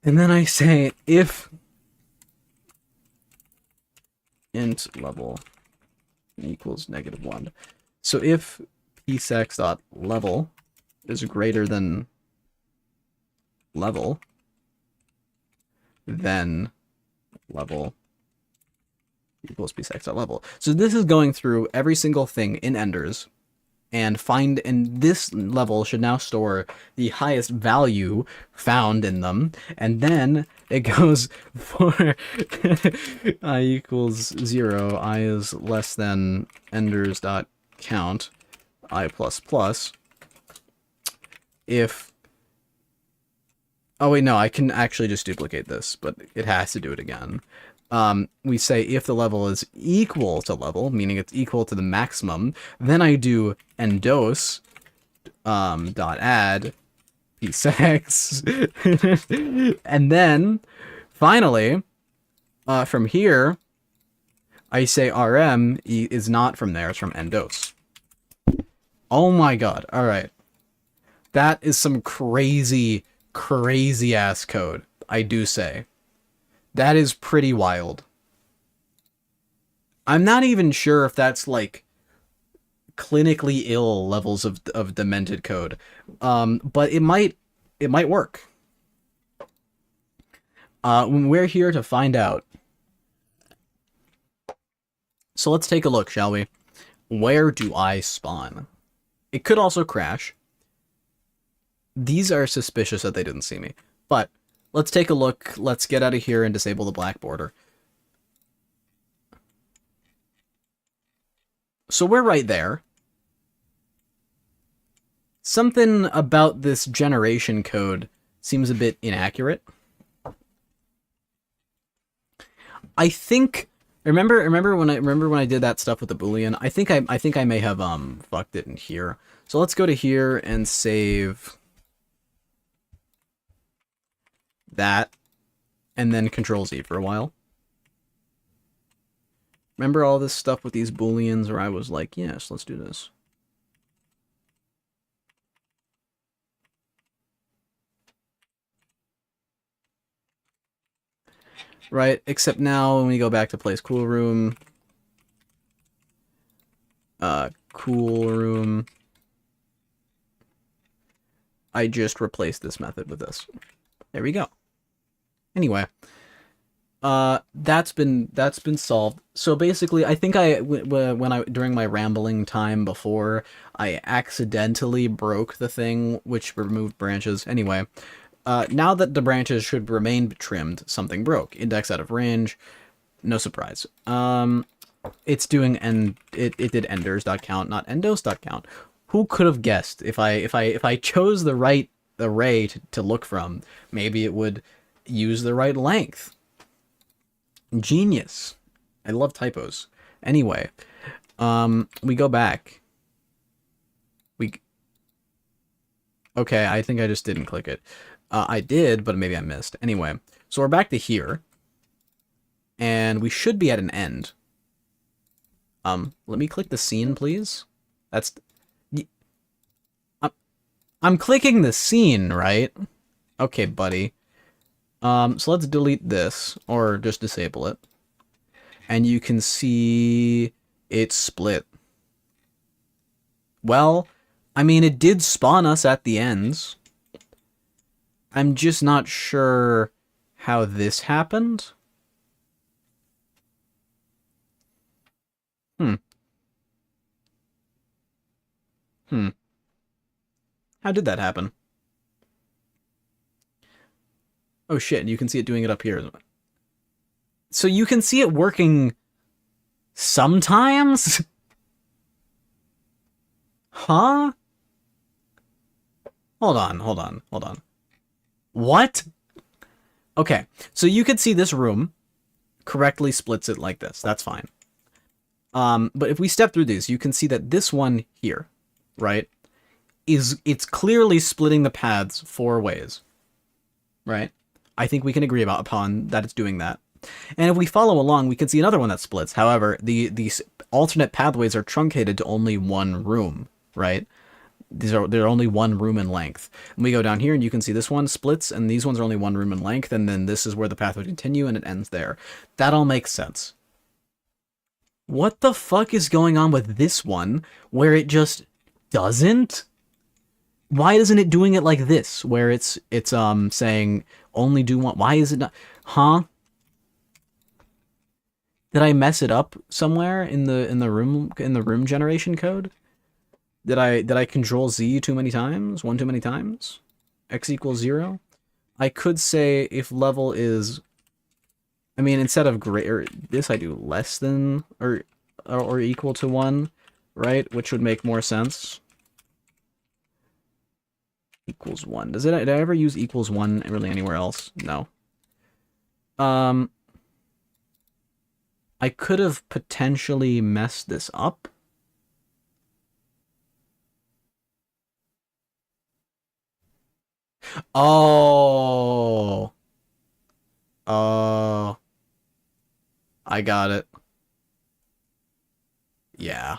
and then I say if int level equals -1. So if psex dot level is greater than level, then level equals psex dot level. So this is going through every single thing in enders and this level should now store the highest value found in them, and then it goes for I equals 0, I is less than enders dot count I plus plus. If oh wait, no, I can actually just duplicate this, but it has to do it again. We say if the level is equal to level, meaning it's equal to the maximum, then I do endos dot add psex, and then finally from here I say rm is not from there, it's from endos. Oh my god! All right, that is some crazy ass code, I do say. That is pretty wild. I'm not even sure if that's like clinically ill levels of demented code. But it might work. We're here to find out. So let's take a look, shall we? Where do I spawn? It could also crash. These are suspicious that they didn't see me. But let's take a look. Let's get out of here and disable the black border. So we're right there. Something about this generation code seems a bit inaccurate. I think remember when I did that stuff with the boolean. I think I may have fucked it in here. So let's go to here and save that, and then Control Z for a while. Remember all this stuff with these booleans where I was like, yes, let's do this. right? Except now when we go back to place cool room, cool room, I just replaced this method with this. There we go. Anyway, that's been solved. So basically, I think when I during my rambling time before, I accidentally broke the thing which removed branches. Anyway, now that the branches should remain trimmed, something broke. Index out of range. No surprise. It's doing it did enders.count, not endos.count. Who could have guessed if I chose the right array to look from, maybe it would use the right length. Genius. I love typos. Anyway, we go back. Okay, I think I just didn't click it. I did, but maybe I missed. Anyway, so we're back to here. And we should be at an end. Let me click the scene, please. That's... I'm clicking the scene, right? Okay, buddy. So let's delete this, or just disable it. And you can see it's split. Well, I mean, it did spawn us at the ends. I'm just not sure how this happened. How did that happen? Oh shit, you can see it doing it up here. So you can see it working sometimes? Huh? Hold on. What? Okay, so you could see this room correctly splits it like this. That's fine. But if we step through these, you can see that this one here, right, it's clearly splitting the paths 4 ways, right? I think we can agree upon that it's doing that. And if we follow along, we can see another one that splits. However, these alternate pathways are truncated to only 1 room, right? They're only 1 room in length. And we go down here and you can see this one splits, and these ones are only 1 room in length, and then this is where the path would continue and it ends there. That all makes sense. What the fuck is going on with this one where it just doesn't? Why isn't it doing it like this, where it's saying only do one? Why is it not? Huh? Did I mess it up somewhere in the room generation code? Did I control Z too many times? 1 too many times? X equals 0? I could say if level is, I mean, instead of greater this, I do less than or equal to 1, right? Which would make more sense. Equals 1. Did I ever use equals 1 really anywhere else? No. I could have potentially messed this up. Oh. Oh. I got it. Yeah.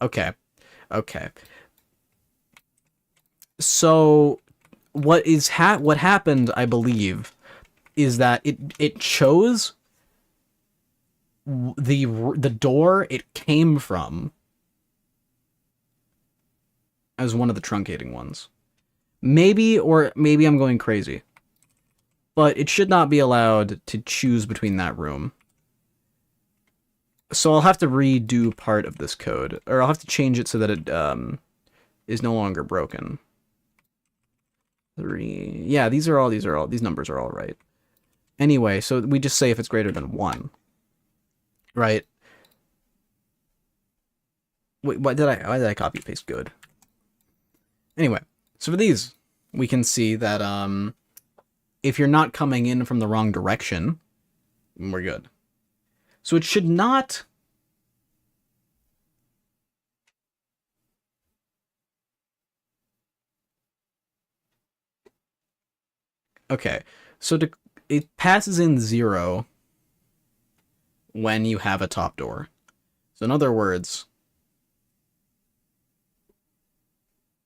Okay. Okay. So what happened, I believe, is that it chose the door it came from as one of the truncating ones. Maybe I'm going crazy. But it should not be allowed to choose between that room. So I'll have to redo part of this code, or I'll have to change it so that it is no longer broken. 3. Yeah, these numbers are all right. Anyway, so we just say if it's greater than 1. Right? Wait, why did I copy paste good? Anyway, so for these, we can see that if you're not coming in from the wrong direction, we're good. So it should not... Okay, so it passes in 0 when you have a top door. So in other words,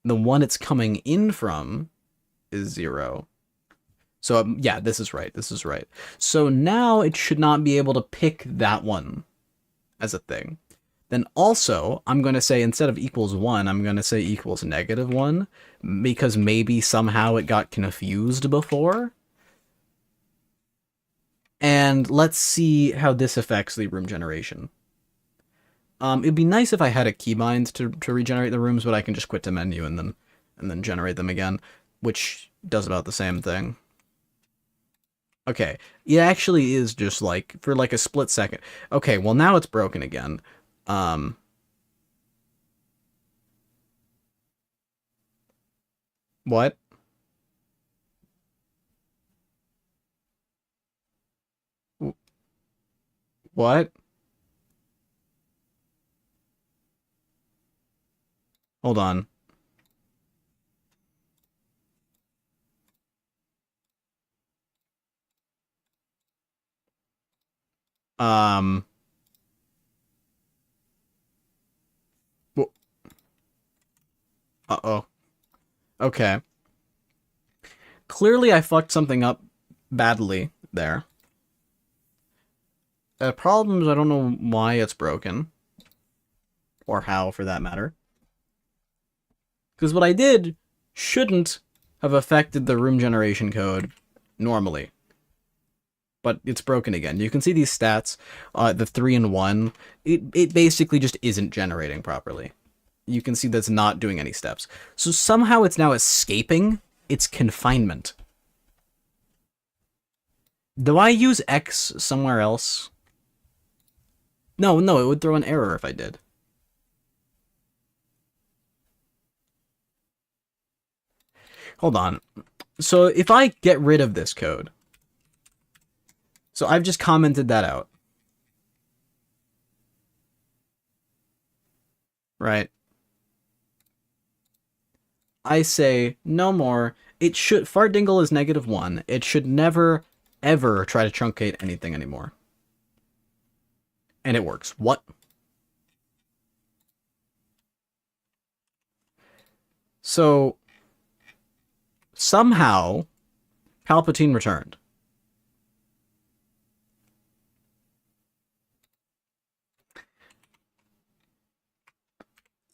the one it's coming in from is 0. So yeah, this is right. This is right. So now it should not be able to pick that one as a thing. Then also, I'm going to say instead of equals 1, I'm going to say equals -1 because maybe somehow it got confused before. And let's see how this affects the room generation. It'd be nice if I had a keybind to regenerate the rooms, but I can just quit the menu and then generate them again, which does about the same thing. Okay, it actually is just like for like a split second. Okay, well now it's broken again. Um, what? What? Hold on. Um, uh-oh. Okay. Clearly I fucked something up badly there. The problem is I don't know why it's broken. Or how, for that matter. Because what I did shouldn't have affected the room generation code normally. But it's broken again. You can see these stats, the 3 and 1, it basically just isn't generating properly. You can see that's not doing any steps. So somehow it's now escaping its confinement. Do I use X somewhere else? No, it would throw an error if I did. Hold on. So if I get rid of this code, so I've just commented that out, right? I say no more. It should fart dingle is -1. It should never ever try to truncate anything anymore. And it works. What? So somehow Palpatine returned.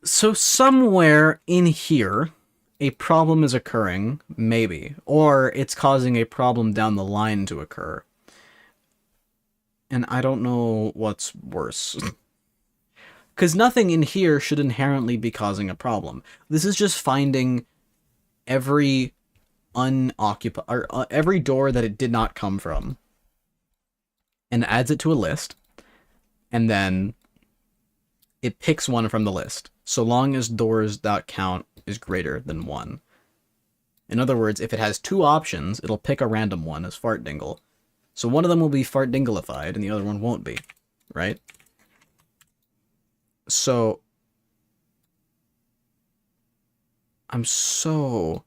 So somewhere in here, a problem is occurring, maybe, or it's causing a problem down the line to occur. And I don't know what's worse. Because nothing in here should inherently be causing a problem. This is just finding every unoccupied, or every door that it did not come from, and adds it to a list, and then it picks one from the list, so long as doors.count is greater than 1. In other words, if it has 2 options, it'll pick a random one as fart dingle. So one of them will be fart dinglified, and the other one won't be, right? So I'm so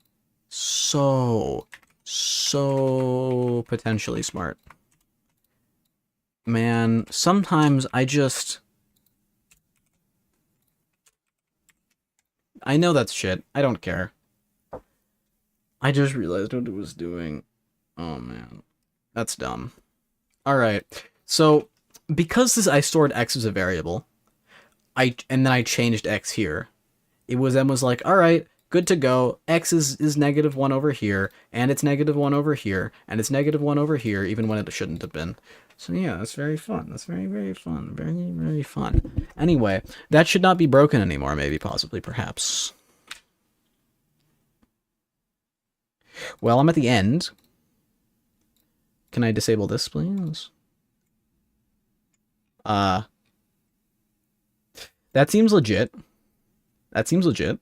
potentially smart. Man, sometimes I know that's shit. I don't care. I just realized what it was doing. Oh man. That's dumb. Alright. So, because I stored x as a variable, and then I changed x here, it was like, alright, good to go. X is -1 over here, and it's -1 over here, and it's -1 over here, even when it shouldn't have been. So yeah, that's very fun. That's very, very fun. Very, very fun. Anyway, that should not be broken anymore, maybe, possibly, perhaps. Well, I'm at the end. Can I disable this, please? That seems legit. That seems legit.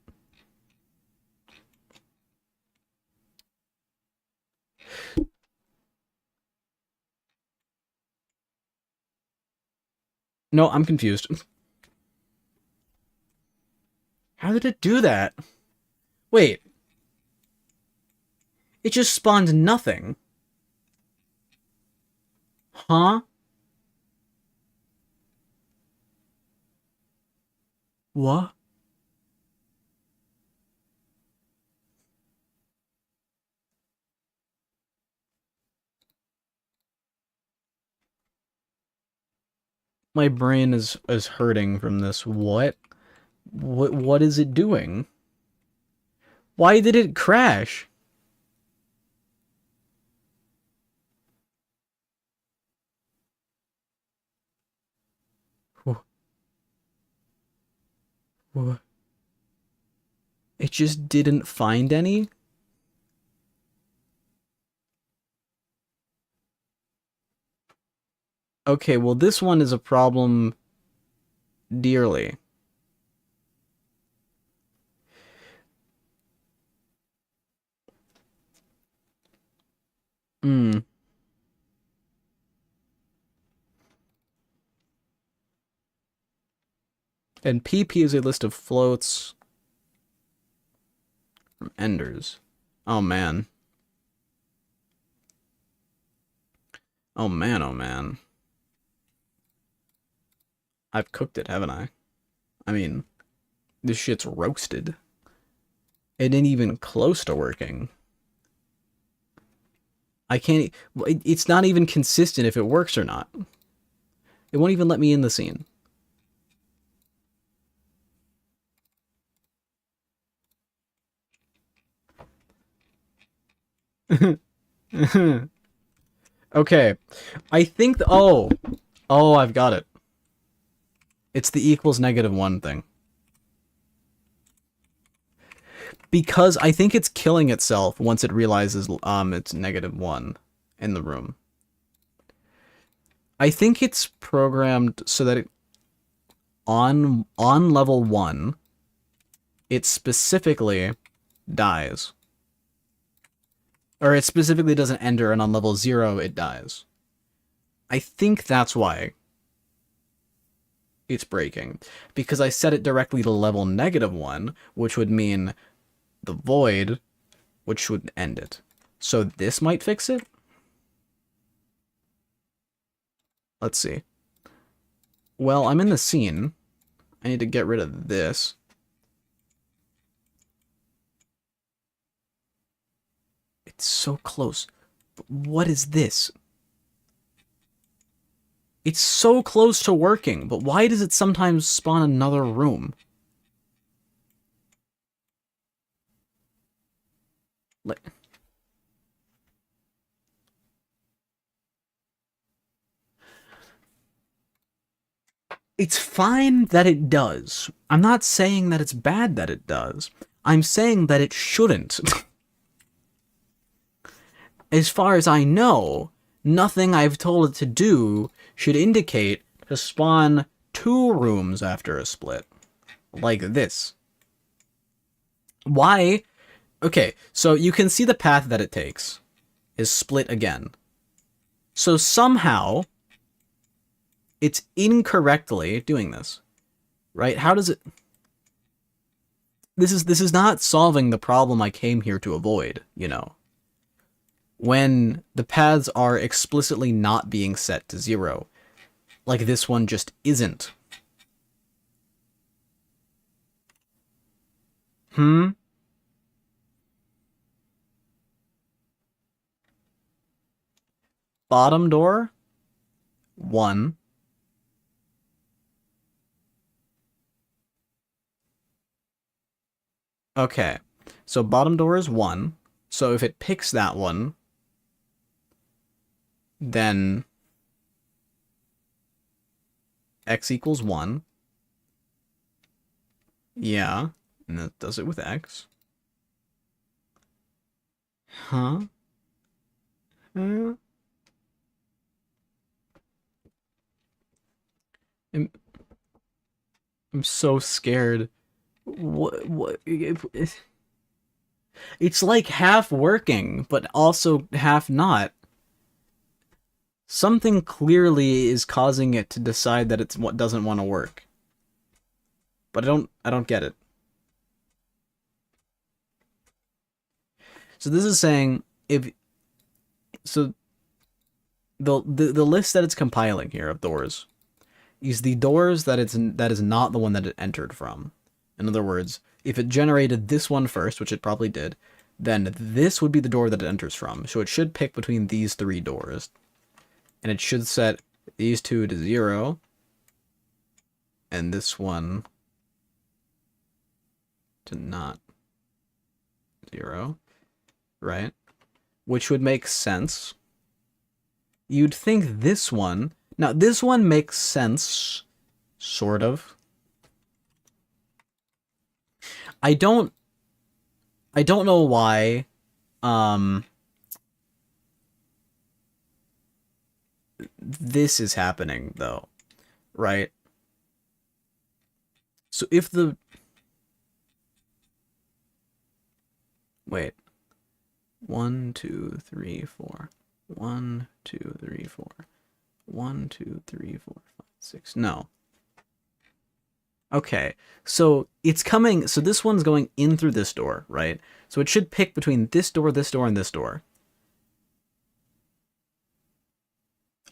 No, I'm confused. How did it do that? Wait. It just spawned nothing. Huh? What? My brain is hurting from this. What is it doing? Why did it crash? It just didn't find any? Okay, well this one is a problem dearly. Hmm. And PP is a list of floats from enders. Oh man. Oh man, oh man. I've cooked it, haven't I? I mean, this shit's roasted. It ain't even close to working. I can't. It's not even consistent if it works or not. It won't even let me in the scene. Okay. I think. Oh, I've got it. It's the equals -1 thing. Because I think it's killing itself once it realizes it's -1 in the room. I think it's programmed so that on level 1 it specifically dies. Or it specifically doesn't enter, and on level 0 it dies. I think that's why it's breaking. Because I set it directly to level -1, which would mean the void, which would end it. So this might fix it? Let's see. Well, I'm in the scene. I need to get rid of this. It's so close. But what is this? It's so close to working, but why does it sometimes spawn another room? Like, it's fine that it does. I'm not saying that it's bad that it does. I'm saying that it shouldn't. As far as I know, nothing I've told it to do should indicate to spawn 2 rooms after a split. Like this. Why? Okay, so you can see the path that it takes is split again. So somehow, it's incorrectly doing this. Right? How does it... This is not solving the problem I came here to avoid, you know. When the paths are explicitly not being set to 0. Like this one just isn't. Bottom door, 1. Okay, so bottom door is 1. So if it picks that one, then x equals 1. Yeah, and that does it with x. Huh? I'm, I'm so scared. What? It's like half working, but also half not. Something clearly is causing it to decide that it's what doesn't want to work. But I don't get it. So this is saying if so the list that it's compiling here of doors is the doors that is not the one that it entered from. In other words, if it generated this one first, which it probably did, then this would be the door that it enters from. So it should pick between these 3 doors. And it should set these 2 to 0, and this one to not 0, right? Which would make sense. You'd think this one... Now, this one makes sense, sort of. I don't know why, this is happening, though, right? So if the... Wait. 1, 2, 3, 4. 1, 2, 3, 4. 1, 2, 3, 4, 5, 6. No. Okay, so it's coming... So this one's going in through this door, right? So it should pick between this door, and this door.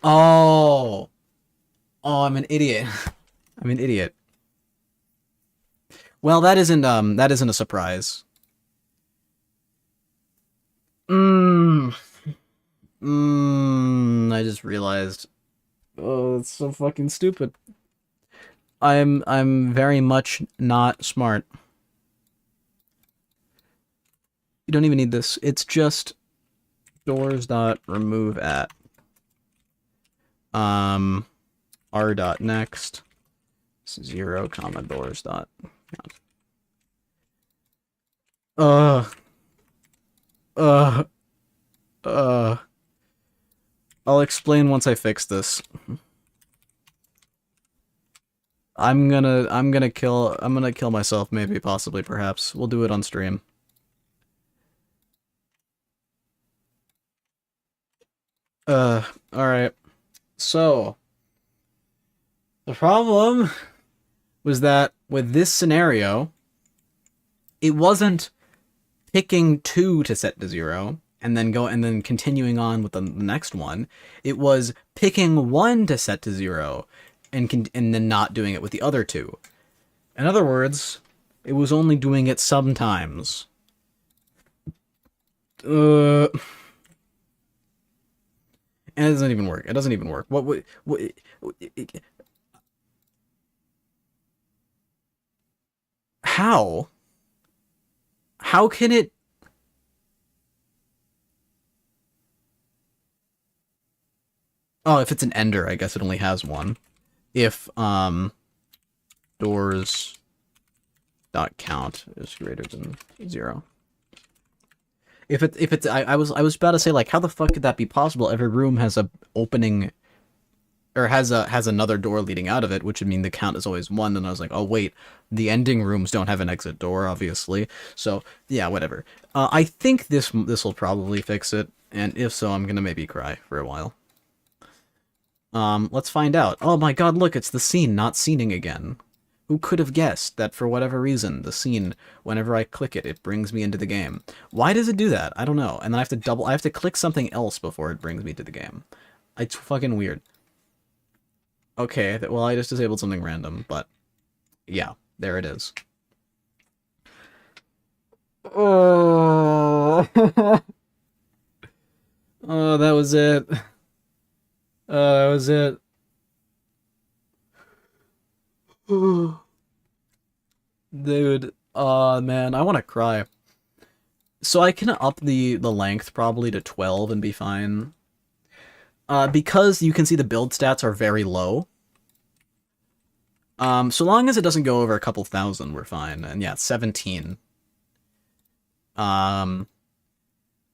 Oh! Oh, I'm an idiot. I'm an idiot. Well, that isn't a surprise. I just realized. Oh, it's so fucking stupid. I'm very much not smart. You don't even need this. It's just doors dot remove at r dot next 0 comma doors dot uh I'll explain once I fix this. I'm gonna kill myself, maybe, possibly, perhaps. We'll do it on stream. Alright. So, the problem was that with this scenario, it wasn't picking 2 to set to 0, and then continuing on with the next one. It was picking 1 to set to 0, and then not doing it with the other 2. In other words, it was only doing it sometimes. And it doesn't even work. It doesn't even work. What how? How can it... Oh, if it's an ender, I guess it only has one. If, doors dot count is greater than 0. If it's I was about to say, like, how the fuck could that be possible? Every room has a opening, or has another door leading out of it, which would mean the count is always 1. And I was like, oh wait, the ending rooms don't have an exit door, obviously. So yeah, whatever. I think this will probably fix it, and if so, I'm gonna maybe cry for a while. Let's find out. Oh my god, look, it's the scene not scening again. Who could have guessed that for whatever reason, the scene, whenever I click it, it brings me into the game? Why does it do that? I don't know. And then I have to click something else before it brings me to the game. It's fucking weird. Okay, well, I just disabled something random, but yeah, there it is. Oh, oh, that was it. That was it. Dude, man, I want to cry. So I can up the length probably to 12 and be fine. Because you can see the build stats are very low. So long as it doesn't go over a couple thousand, we're fine. And yeah, 17. I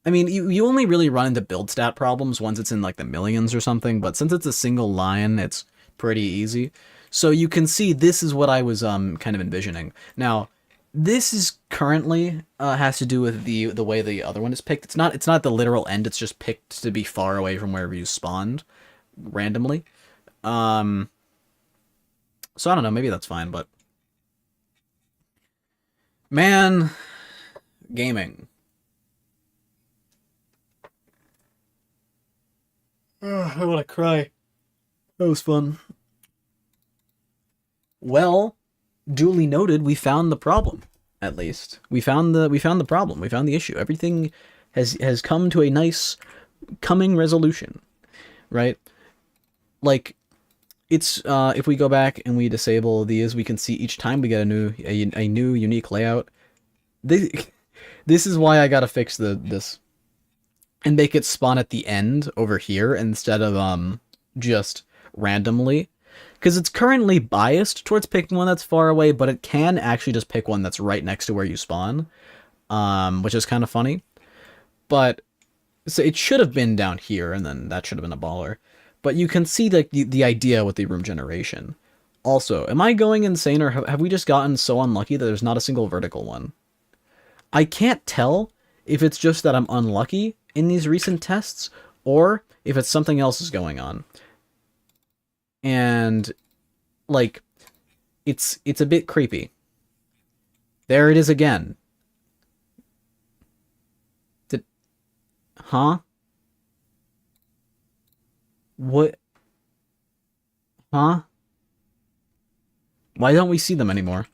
mean, you only really run into build stat problems once it's in, like, the millions or something, but since it's a single line, it's pretty easy. So you can see this is what I was kind of envisioning. Now, this is currently has to do with the way the other one is picked. It's not the literal end. It's just picked to be far away from wherever you spawned randomly. So I don't know. Maybe that's fine. But man, gaming. I want to cry. That was fun. Well, duly noted, we found the problem, at least. We found the problem. We found the issue. Everything has come to a nice coming resolution, right? Like, It's if we go back and we disable these, we can see each time we get a new unique layout. This this is why I gotta fix this and make it spawn at the end over here instead of just randomly, because it's currently biased towards picking one that's far away, but it can actually just pick one that's right next to where you spawn, which is kind of funny. But so it should have been down here, and then that should have been a baller. But you can see the idea with the room generation. Also, am I going insane, or have we just gotten so unlucky that there's not a single vertical one? I can't tell if it's just that I'm unlucky in these recent tests, or if it's something else is going on. And, like, it's a bit creepy. There it is again. Huh? What? Huh? Why don't we see them anymore?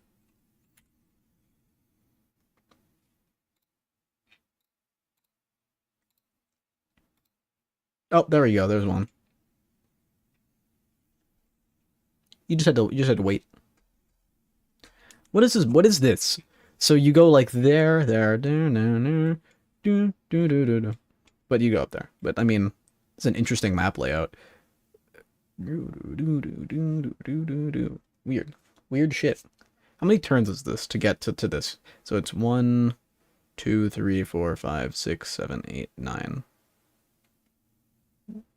Oh, there we go. There's one. You just had to wait. What is this? What is this? So you go like there, do, do, do, do, do. But you go up there. But I mean, it's an interesting map layout. Weird. Weird shit. How many turns is this to get to this? So it's 1, 2, 3, 4, 5, 6, 7, 8, 9.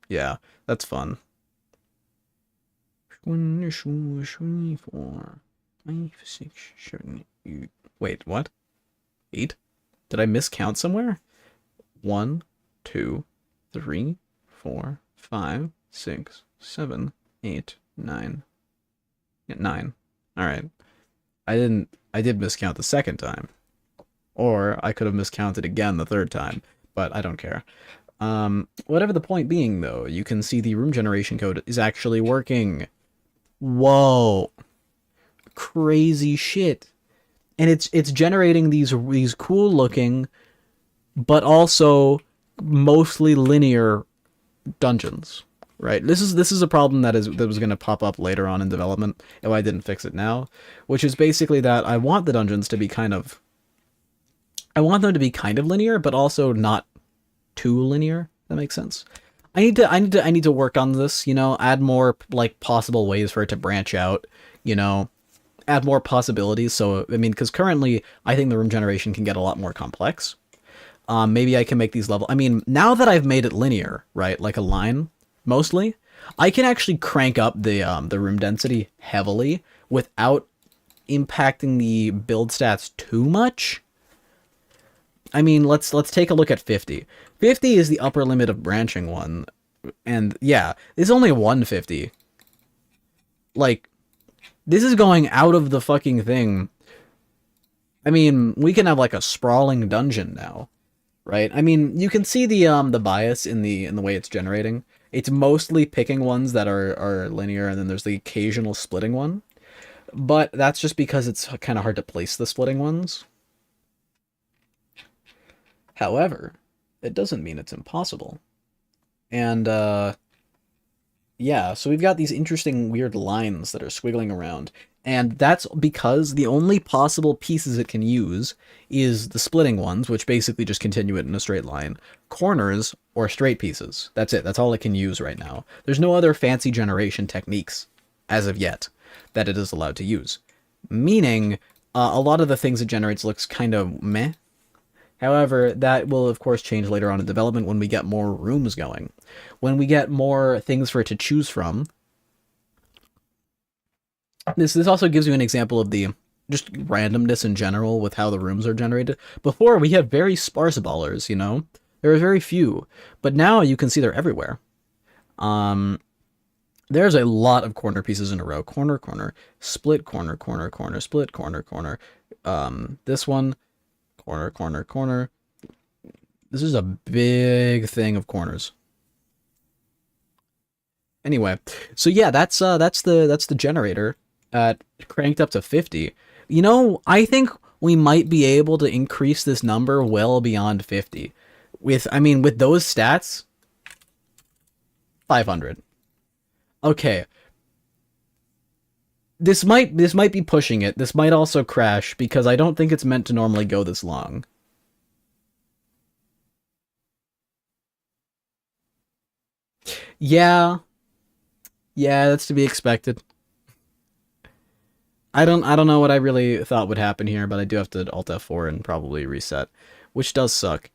Yeah, that's fun. 1, 2, 3, 4, 5, 6, 7, 8. Wait, what? 8? Did I miscount somewhere? 1, 2, 3, 4, 5, 6, 7, 8, 9. Yeah, 9. Alright. I did miscount the second time. Or I could have miscounted again the third time, but I don't care. Whatever the point being, though, you can see the room generation code is actually working. Whoa. Crazy shit. And it's generating these cool looking, but also mostly linear dungeons, right? This is a problem that was going to pop up later on in development if I didn't fix it now, which is basically that I want the dungeons to be I want them to be kind of linear, but also not too linear. That makes sense. I need to work on this, you know, add more like possible ways for it to branch out, you know, add more possibilities. So I mean, because currently I think the room generation can get a lot more complex. Maybe I can make these level. I mean, now that I've made it linear, right, like a line, mostly, I can actually crank up the room density heavily without impacting the build stats too much. I mean, let's take a look at 50. 50 is the upper limit of branching one, and yeah, it's only 150. Like, this is going out of the fucking thing. I mean, we can have like a sprawling dungeon now, right? I mean, you can see the bias in the way it's generating. It's mostly picking ones that are linear, and then there's the occasional splitting one. But that's just because it's kind of hard to place the splitting ones. However, it doesn't mean it's impossible. And, yeah, so we've got these interesting weird lines that are squiggling around. And that's because the only possible pieces it can use is the splitting ones, which basically just continue it in a straight line, corners, or straight pieces. That's it. That's all it can use right now. There's no other fancy generation techniques, as of yet, that it is allowed to use. Meaning, a lot of the things it generates looks kind of meh. However, that will of course change later on in development when we get more rooms going. When we get more things for it to choose from. This also gives you an example of the just randomness in general with how the rooms are generated. Before, we had very sparse ballers, you know? There were very few. But now you can see they're everywhere. There's a lot of corner pieces in a row. Corner, corner, split, corner, corner, corner, split, corner, corner. This one, corner, corner, corner. This is a big thing of corners. Anyway, so yeah, that's the generator cranked up to 50. You know, I think we might be able to increase this number well beyond 50. With those stats, 500. Okay, this might be pushing it. This might also crash because I don't think it's meant to normally go this long. Yeah, yeah, that's to be expected. I don't know what I really thought would happen here, but I do have to Alt F4 and probably reset, which does suck.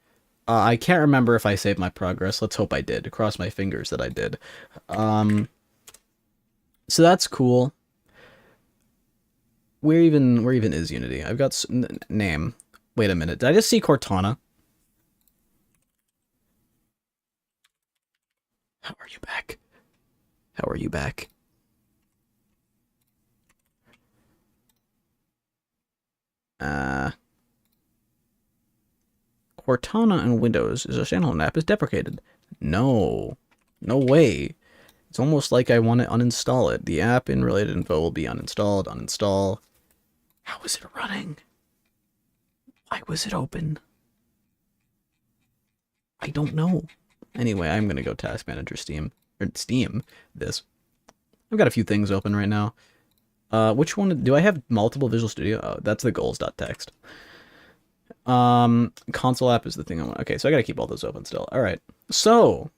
I can't remember if I saved my progress. Let's hope I did. Cross my fingers that I did. Um, so that's cool. Where even is Unity? I've got name. Wait a minute. Did I just see Cortana? How are you back? How are you back? Uh, Cortana in Windows is a standalone app is deprecated. No. No way. It's almost like I want to uninstall it. The app in related info will be uninstalled. Uninstall. How is it running? Why was it open? I don't know. Anyway, I'm gonna go Task Manager Steam. Or Steam. This. I've got a few things open right now. Which one? Do I have multiple Visual Studio? Oh, that's the goals.txt. Console app is the thing I want. Okay, so I gotta keep all those open still. Alright. So,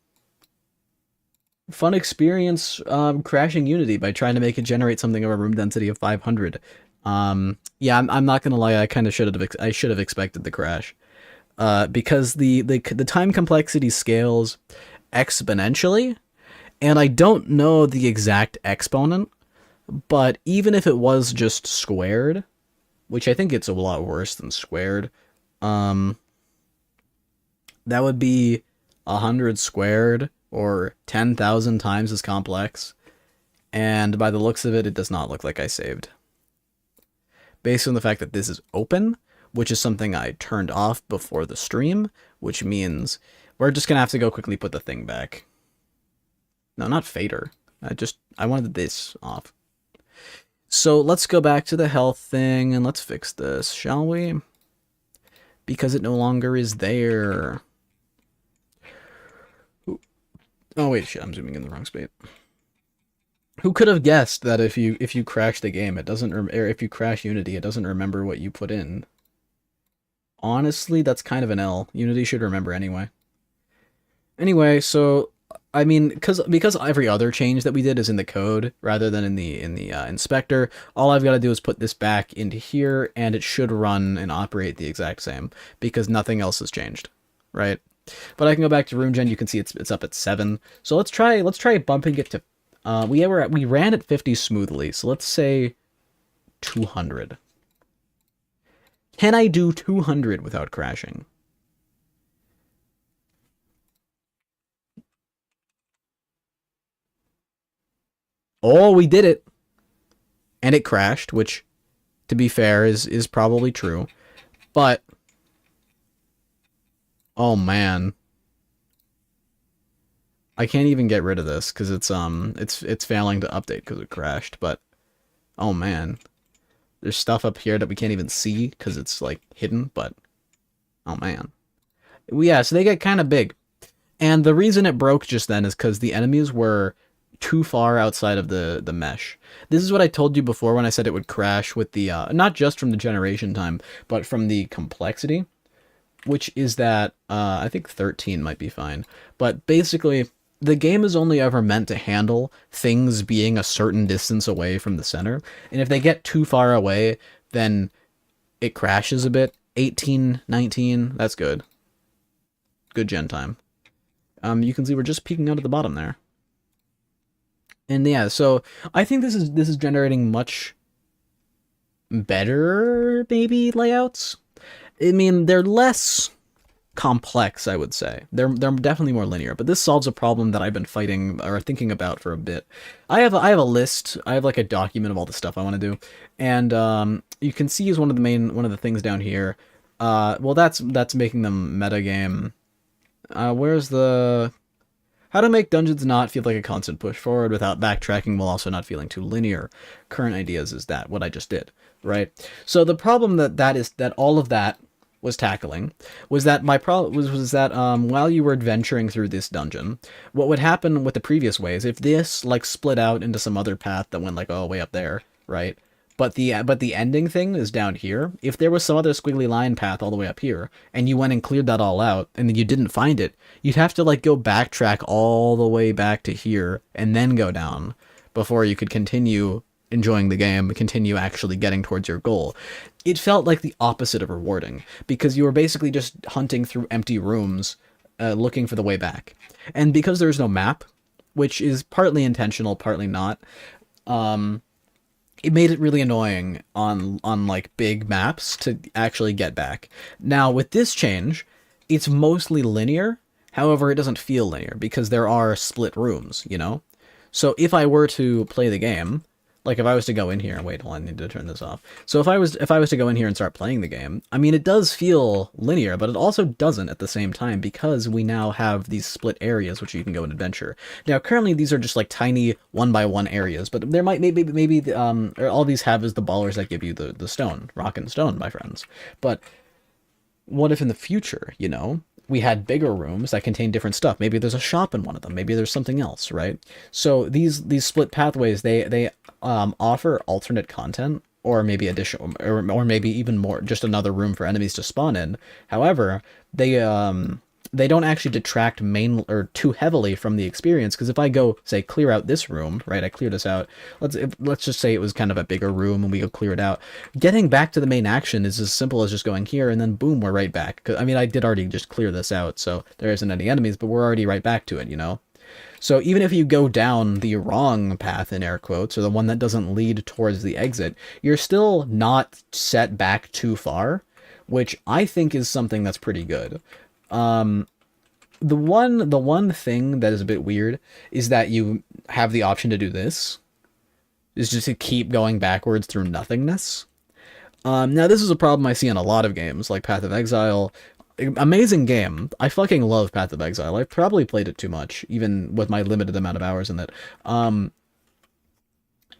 fun experience crashing Unity by trying to make it generate something of a room density of 500. Yeah, I'm not gonna lie, I kind of should have expected the crash. Because the time complexity scales exponentially, and I don't know the exact exponent, but even if it was just squared, which I think it's a lot worse than squared, that would be 100 squared, or 10,000 times as complex, and by the looks of it, it does not look like I saved. Based on the fact that this is open, which is something I turned off before the stream, which means we're just gonna have to go quickly put the thing back. No, not fader. I wanted this off. So let's go back to the health thing and let's fix this, shall we? Because it no longer is there. Oh wait, shit, I'm zooming in the wrong space. Who could have guessed that if you crash the game, it doesn't, or if you crash Unity, it doesn't remember what you put in? Honestly, that's kind of an L. Unity should remember anyway. Anyway, so I mean, because every other change that we did is in the code rather than in the inspector, all I've got to do is put this back into here, and it should run and operate the exact same because nothing else has changed, right? But I can go back to room gen. You can see it's up at 7. So let's try bumping it to. We ran at 50 smoothly, so let's say 200. Can I do 200 without crashing? Oh, we did it. And it crashed, which, to be fair, is probably true. But, oh man. I can't even get rid of this, because it's failing to update because it crashed, but, oh man. There's stuff up here that we can't even see, because it's, like, hidden, but, oh man. Yeah, so they get kind of big. And the reason it broke just then is because the enemies were too far outside of the mesh. This is what I told you before when I said it would crash with the, not just from the generation time, but from the complexity, which is that, I think 13 might be fine. But basically, the game is only ever meant to handle things being a certain distance away from the center, and if they get too far away, then it crashes a bit. 18, 19, that's good. Good gen time. You can see we're just peeking out at the bottom there. And yeah, so I think this is generating much better, maybe, layouts. I mean, they're less complex, I would say. They're definitely more linear, but this solves a problem that I've been fighting or thinking about for a bit. I have a list. I have like a document of all the stuff I want to do, and you can see is one of the things down here. Well, that's making them metagame. Where's the how to make dungeons not feel like a constant push forward without backtracking while also not feeling too linear. Current ideas is that what I just did, right? So the problem that all of that was tackling was that my problem was that while you were adventuring through this dungeon, what would happen with the previous ways, if this like split out into some other path that went like way up there, right? But the ending thing is down here. If there was some other squiggly line path all the way up here, and you went and cleared that all out, and then you didn't find it, you'd have to like go backtrack all the way back to here and then go down before you could continue enjoying the game, continue actually getting towards your goal. It felt like the opposite of rewarding because you were basically just hunting through empty rooms, looking for the way back. And because there's no map, which is partly intentional, partly not, it made it really annoying on like big maps to actually get back. Now with this change, it's mostly linear. However, it doesn't feel linear because there are split rooms, you know? So if I were to play the game, like if I was to go in here, wait, hold on, I need to turn this off. So if I was to go in here and start playing the game, I mean it does feel linear, but it also doesn't at the same time because we now have these split areas which you can go and adventure. Now currently these are just like tiny 1x1 areas, but there might maybe or all these have is the ballers that give you the stone, rock and stone, my friends. But what if in the future, you know, we had bigger rooms that contain different stuff? Maybe there's a shop in one of them. Maybe there's something else, right? So these split pathways, they offer alternate content, or maybe additional, or maybe even more, just another room for enemies to spawn in. However, they don't actually detract main or too heavily from the experience, because if I go say clear out this room, right, I clear this out, let's just say it was kind of a bigger room and we go clear it out, getting back to the main action is as simple as just going here and then boom, we're right back. I mean, I did already just clear this out, so there isn't any enemies, but we're already right back to it, you know? So even if you go down the wrong path, in air quotes, or the one that doesn't lead towards the exit, you're still not set back too far, which I think is something that's pretty good. The one thing that is a bit weird is that you have the option to do this, is just to keep going backwards through nothingness. Now this is a problem I see in a lot of games, like Path of Exile. Amazing game. I fucking love Path of Exile. I've probably played it too much, even with my limited amount of hours in it.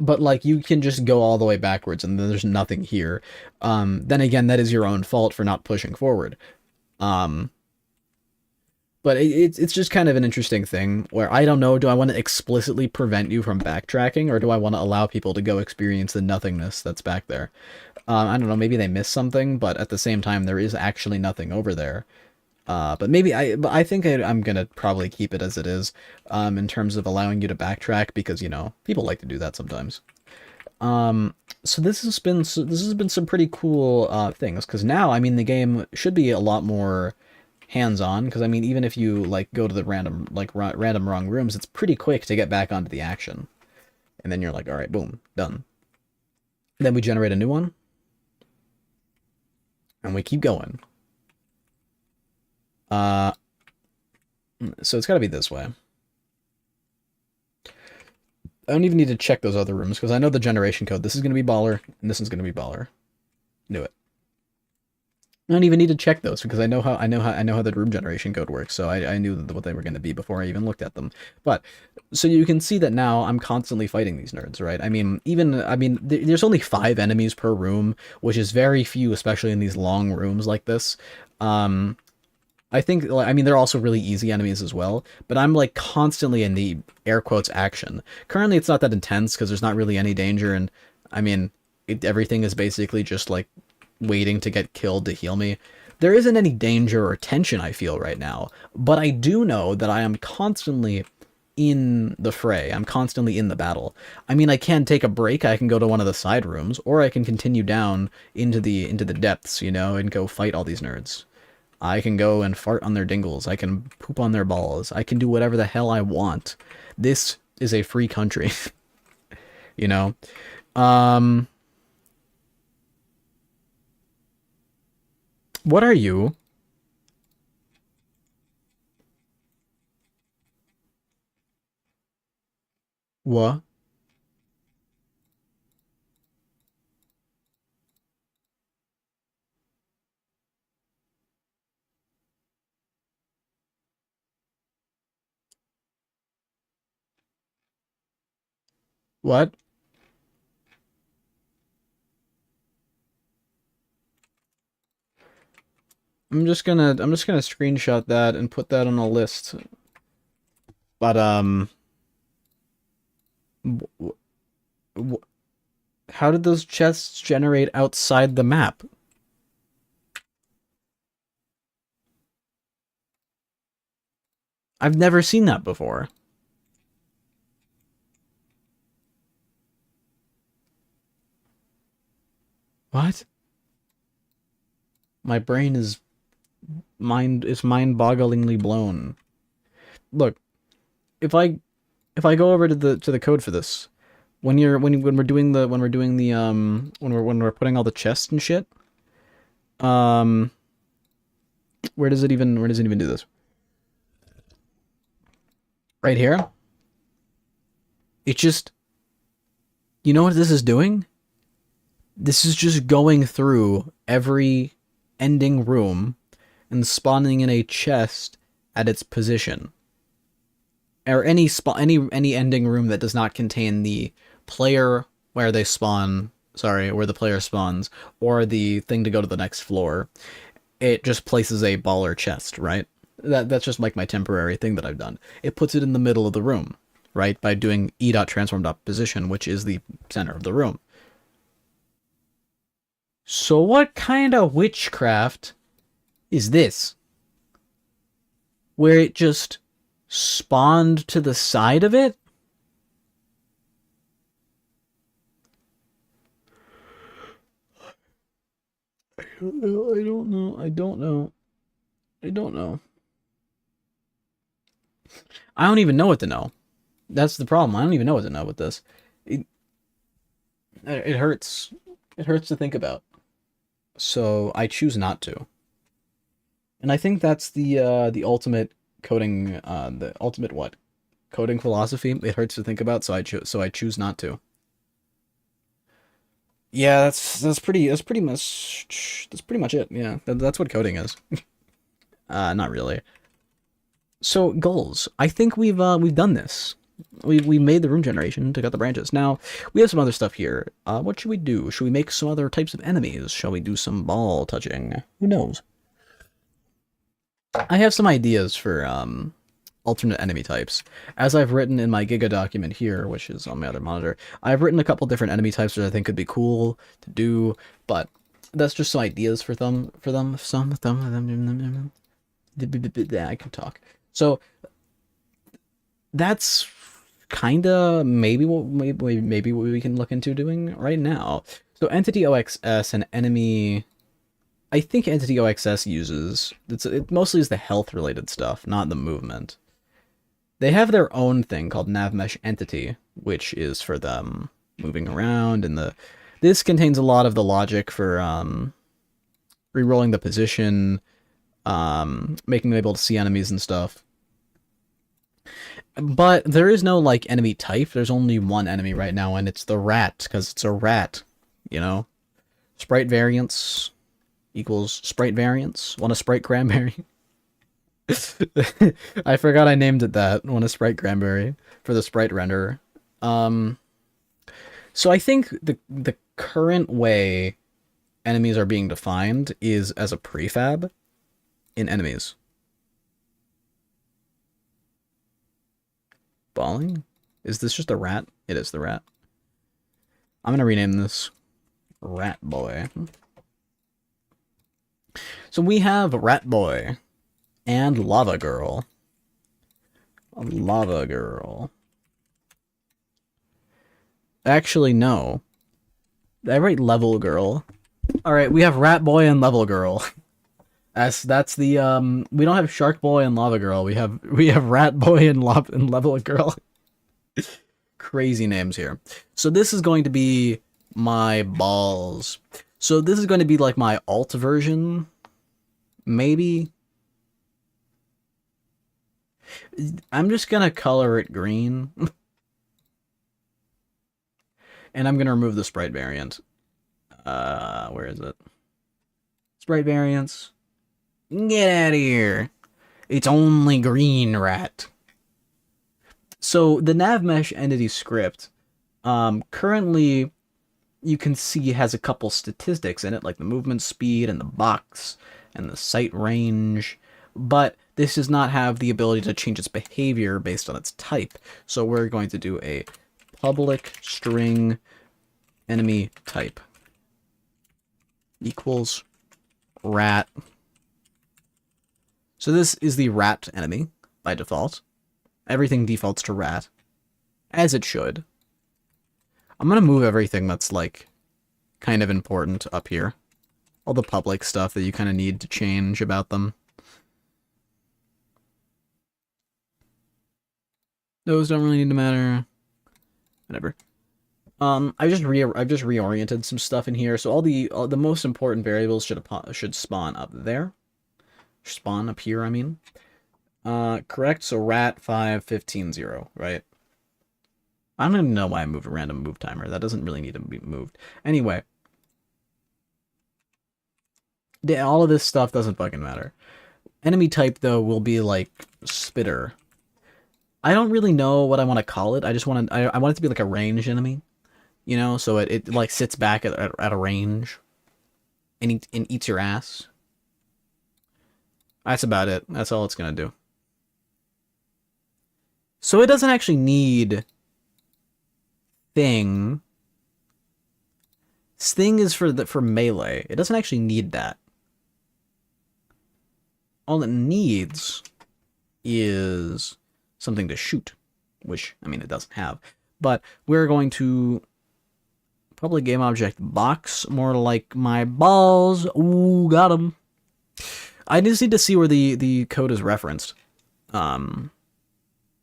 But like you can just go all the way backwards and there's nothing here. Then again, that is your own fault for not pushing forward. Um, but it's just kind of an interesting thing where I don't know, do I want to explicitly prevent you from backtracking, or do I want to allow people to go experience the nothingness that's back there? I don't know, maybe they missed something, but at the same time, there is actually nothing over there. But I think I'm gonna probably keep it as it is, in terms of allowing you to backtrack, because, you know, people like to do that sometimes. So this has been some pretty cool things, because now, I mean, the game should be a lot more hands-on, because I mean, even if you like go to the random wrong rooms, it's pretty quick to get back onto the action, and then you're like, all right, boom, done. Then we generate a new one, and we keep going. Uh, so it's got to be this way. I don't even need to check those other rooms because I know the generation code. This is going to be baller, and this is going to be baller. Knew it. I don't even need to check those because I know how the room generation code works. So I knew what they were going to be before I even looked at them. But so you can see that now I'm constantly fighting these nerds, right? I mean, there's only 5 enemies per room, which is very few, especially in these long rooms like this. I think, I mean, they're also really easy enemies as well, but I'm like constantly in the air quotes action. Currently, it's not that intense because there's not really any danger, and I mean, everything is basically just like waiting to get killed to heal me. There isn't any danger or tension I feel right now, but I do know that I am constantly in the fray. I'm constantly in the battle. I mean, I can take a break. I can go to one of the side rooms, or I can continue down into the depths, you know, and go fight all these nerds. I can go and fart on their dingles. I can poop on their balls. I can do whatever the hell I want. This is a free country, you know? What are you? What? What? I'm just gonna screenshot that and put that on a list. But How did those chests generate outside the map? I've never seen that before. What? My brain is mind-bogglingly blown. Look, if I go over to the code for this, when we're doing the when we're putting all the chests and shit, um where does it even do this? Right here? It just, you know what this is doing? This is just going through every ending room and spawning in a chest at its position. Or any ending room that does not contain the player where they spawn, sorry, where the player spawns, or the thing to go to the next floor. It just places a baller chest, right? That's just like my temporary thing that I've done. It puts it in the middle of the room, right? By doing e.transform.position, which is the center of the room. So what kind of witchcraft is this? Where it just spawned to the side of it? I don't know. I don't know. I don't even know what to know. That's the problem. I don't even know what to know with this. It hurts. It hurts to think about. So I choose not to. And I think that's the ultimate coding, the ultimate what? Coding philosophy. It hurts to think about, so I choose not to. Yeah, that's pretty much it. Yeah, that's what coding is. Not really. So goals. I think we've done this. We made the room generation, took out the branches. Now we have some other stuff here. What should we do? Should we make some other types of enemies? Shall we do some ball touching? Who knows? I have some ideas for alternate enemy types. As I've written in my Giga document here, which is on my other monitor, I've written a couple different enemy types that I think could be cool to do, but that's just some ideas for them. I can talk. So that's kind of maybe what we can look into doing right now. So entity OXS and enemy. I think entity OXS uses it mostly is the health related stuff, not the movement. They have their own thing called navmesh entity, which is for them moving around, and this contains a lot of the logic for re-rolling the position, making them able to see enemies and stuff. But there is no like enemy type. There's only one enemy right now, and it's the rat, because it's a rat, you know? Sprite variance equals sprite variance. Want a sprite cranberry? I forgot I named it that. Want a sprite cranberry for the sprite renderer. So I think the current way enemies are being defined is as a prefab in enemies. Balling? Is this just a rat? It is the rat. I'm gonna rename this Rat Boy. So we have Rat Boy and Lava Girl. Lava Girl. Actually, no. I write Level Girl. Alright, we have Rat Boy and Level Girl. That's the we don't have Shark Boy and Lava Girl. We have Rat Boy and Level Girl. Crazy names here. So this is going to be my balls. So this is going to be like my alt version. Maybe. I'm just gonna color it green. And I'm gonna remove the sprite variant. Where is it? Sprite variants. Get out of here. It's only green rat. So the navmesh entity script, currently you can see has a couple statistics in it, like the movement speed and the box and the sight range, but this does not have the ability to change its behavior based on its type. So we're going to do a public string enemy type equals rat. So this is the rat enemy by default. Everything defaults to rat, as it should. I'm gonna move everything that's like kind of important up here. All the public stuff that you kind of need to change about them. Those don't really need to matter. Whatever. I've just reoriented some stuff in here, so all the most important variables should spawn up there. Spawn up here, I mean. Correct. So rat 5 15 0, right? I don't even know why I moved a random move timer. That doesn't really need to be moved. Anyway, all of this stuff doesn't fucking matter. Enemy type though will be like spitter. I don't really know what I want to call it. I just want I want it to be like a ranged enemy, you know, so it like sits back at a range and eats your ass. That's about it. That's all it's gonna do. So it doesn't actually need Thing. Sting is for melee. It doesn't actually need that. All it needs is something to shoot, which, I mean, it doesn't have. But we're going to public game object box, more like my balls. Ooh, got him. I just need to see where the code is referenced. Yeah,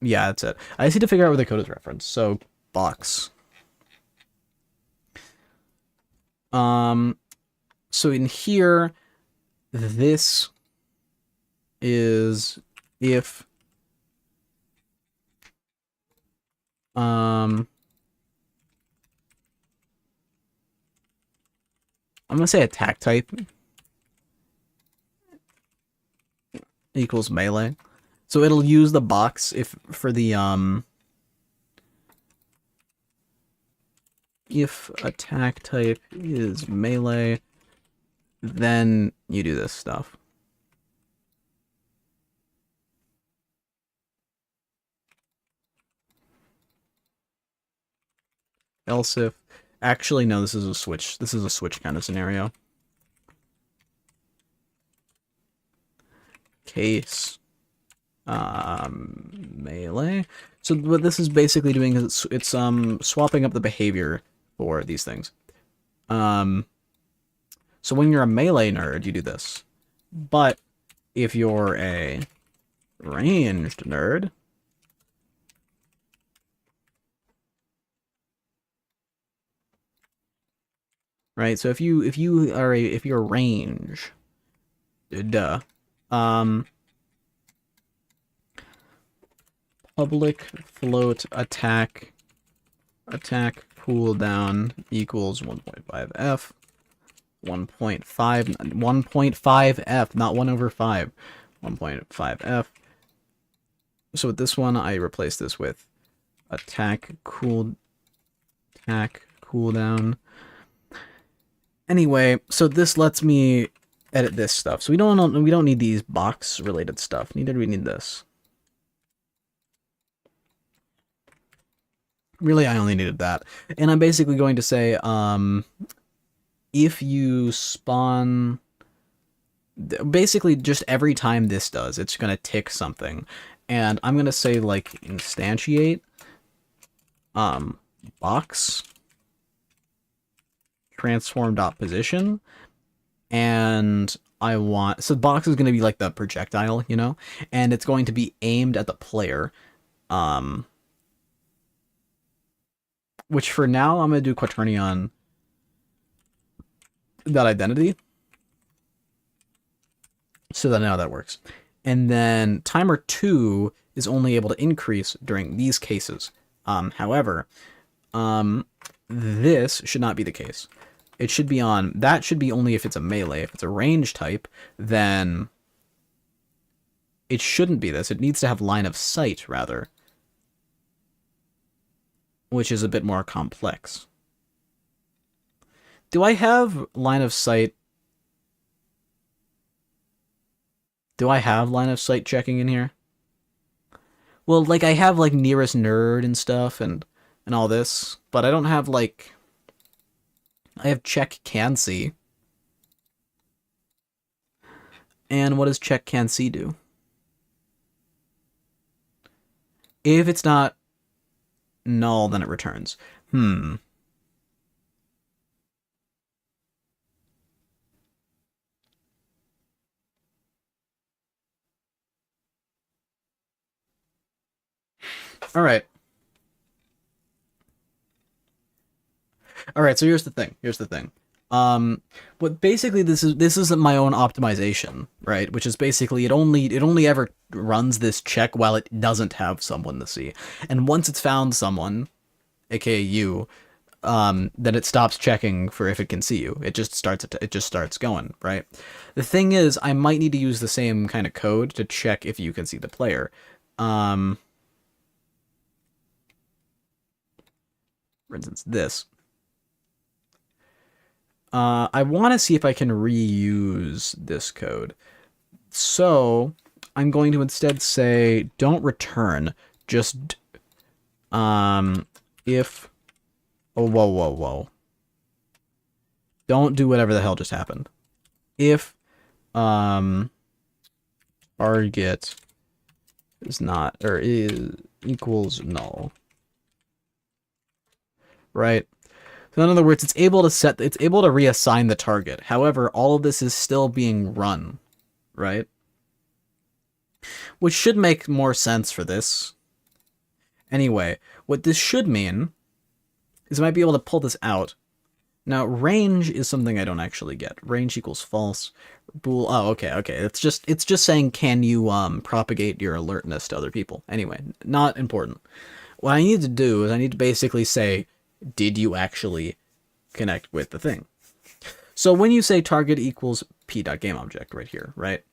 that's it. I just need to figure out where the code is referenced. So, box. So in here, this is if I'm gonna say attack type equals melee. So it'll use the box if for the if attack type is melee, then you do this stuff. Else if, actually no, this is a switch. This is a switch kind of scenario. Case melee. So what this is basically doing is it's swapping up the behavior for these things. So when you're a melee nerd, you do this. But if you're a ranged nerd, right? So if you're range, duh. Public float attack cooldown equals 1.5f. 1.5f, not 1 over 5. 1.5f. So with this one, I replace this with attack cooldown. Anyway, so this lets me edit this stuff. So we don't need these box related stuff. Neither do we need this. Really, I only needed that. And I'm basically going to say, if you spawn, basically just every time this does, it's going to tick something. And I'm going to say, like, instantiate, box, transform.position, and I want, so box is going to be like the projectile, you know, and it's going to be aimed at the player, which for now, I'm going to do quaternion that identity. So that now that works. And then timer 2 is only able to increase during these cases. However, this should not be the case. It should be on, that should be only if it's a melee. If it's a range type, then it shouldn't be this. It needs to have line of sight, rather, which is a bit more complex. Do I have line of sight? Do I have line of sight checking in here? Well, like, I have, like, nearest nerd and stuff and all this, but I don't have, like, I have check can see. And what does check can see do? If it's not null, then it returns. All right. All right, so here's the thing. But basically this is my own optimization, right? Which is basically it only ever runs this check while it doesn't have someone to see. And once it's found someone, aka you, then it stops checking for if it can see you. It just starts going, right? The thing is, I might need to use the same kind of code to check if you can see the player. For instance, this. I want to see if I can reuse this code. So I'm going to instead say don't return, just if whoa. Don't do whatever the hell just happened. If target is not or is equals null. Right? So in other words, it's able to reassign the target. However, all of this is still being run, right? Which should make more sense for this. Anyway, what this should mean is I might be able to pull this out. Now, range is something I don't actually get. Range equals false. Bool. Oh, okay. It's just saying, can you propagate your alertness to other people? Anyway, not important. What I need to do is I need to basically say, did you actually connect with the thing? So when you say target equals p.gameObject right here, right?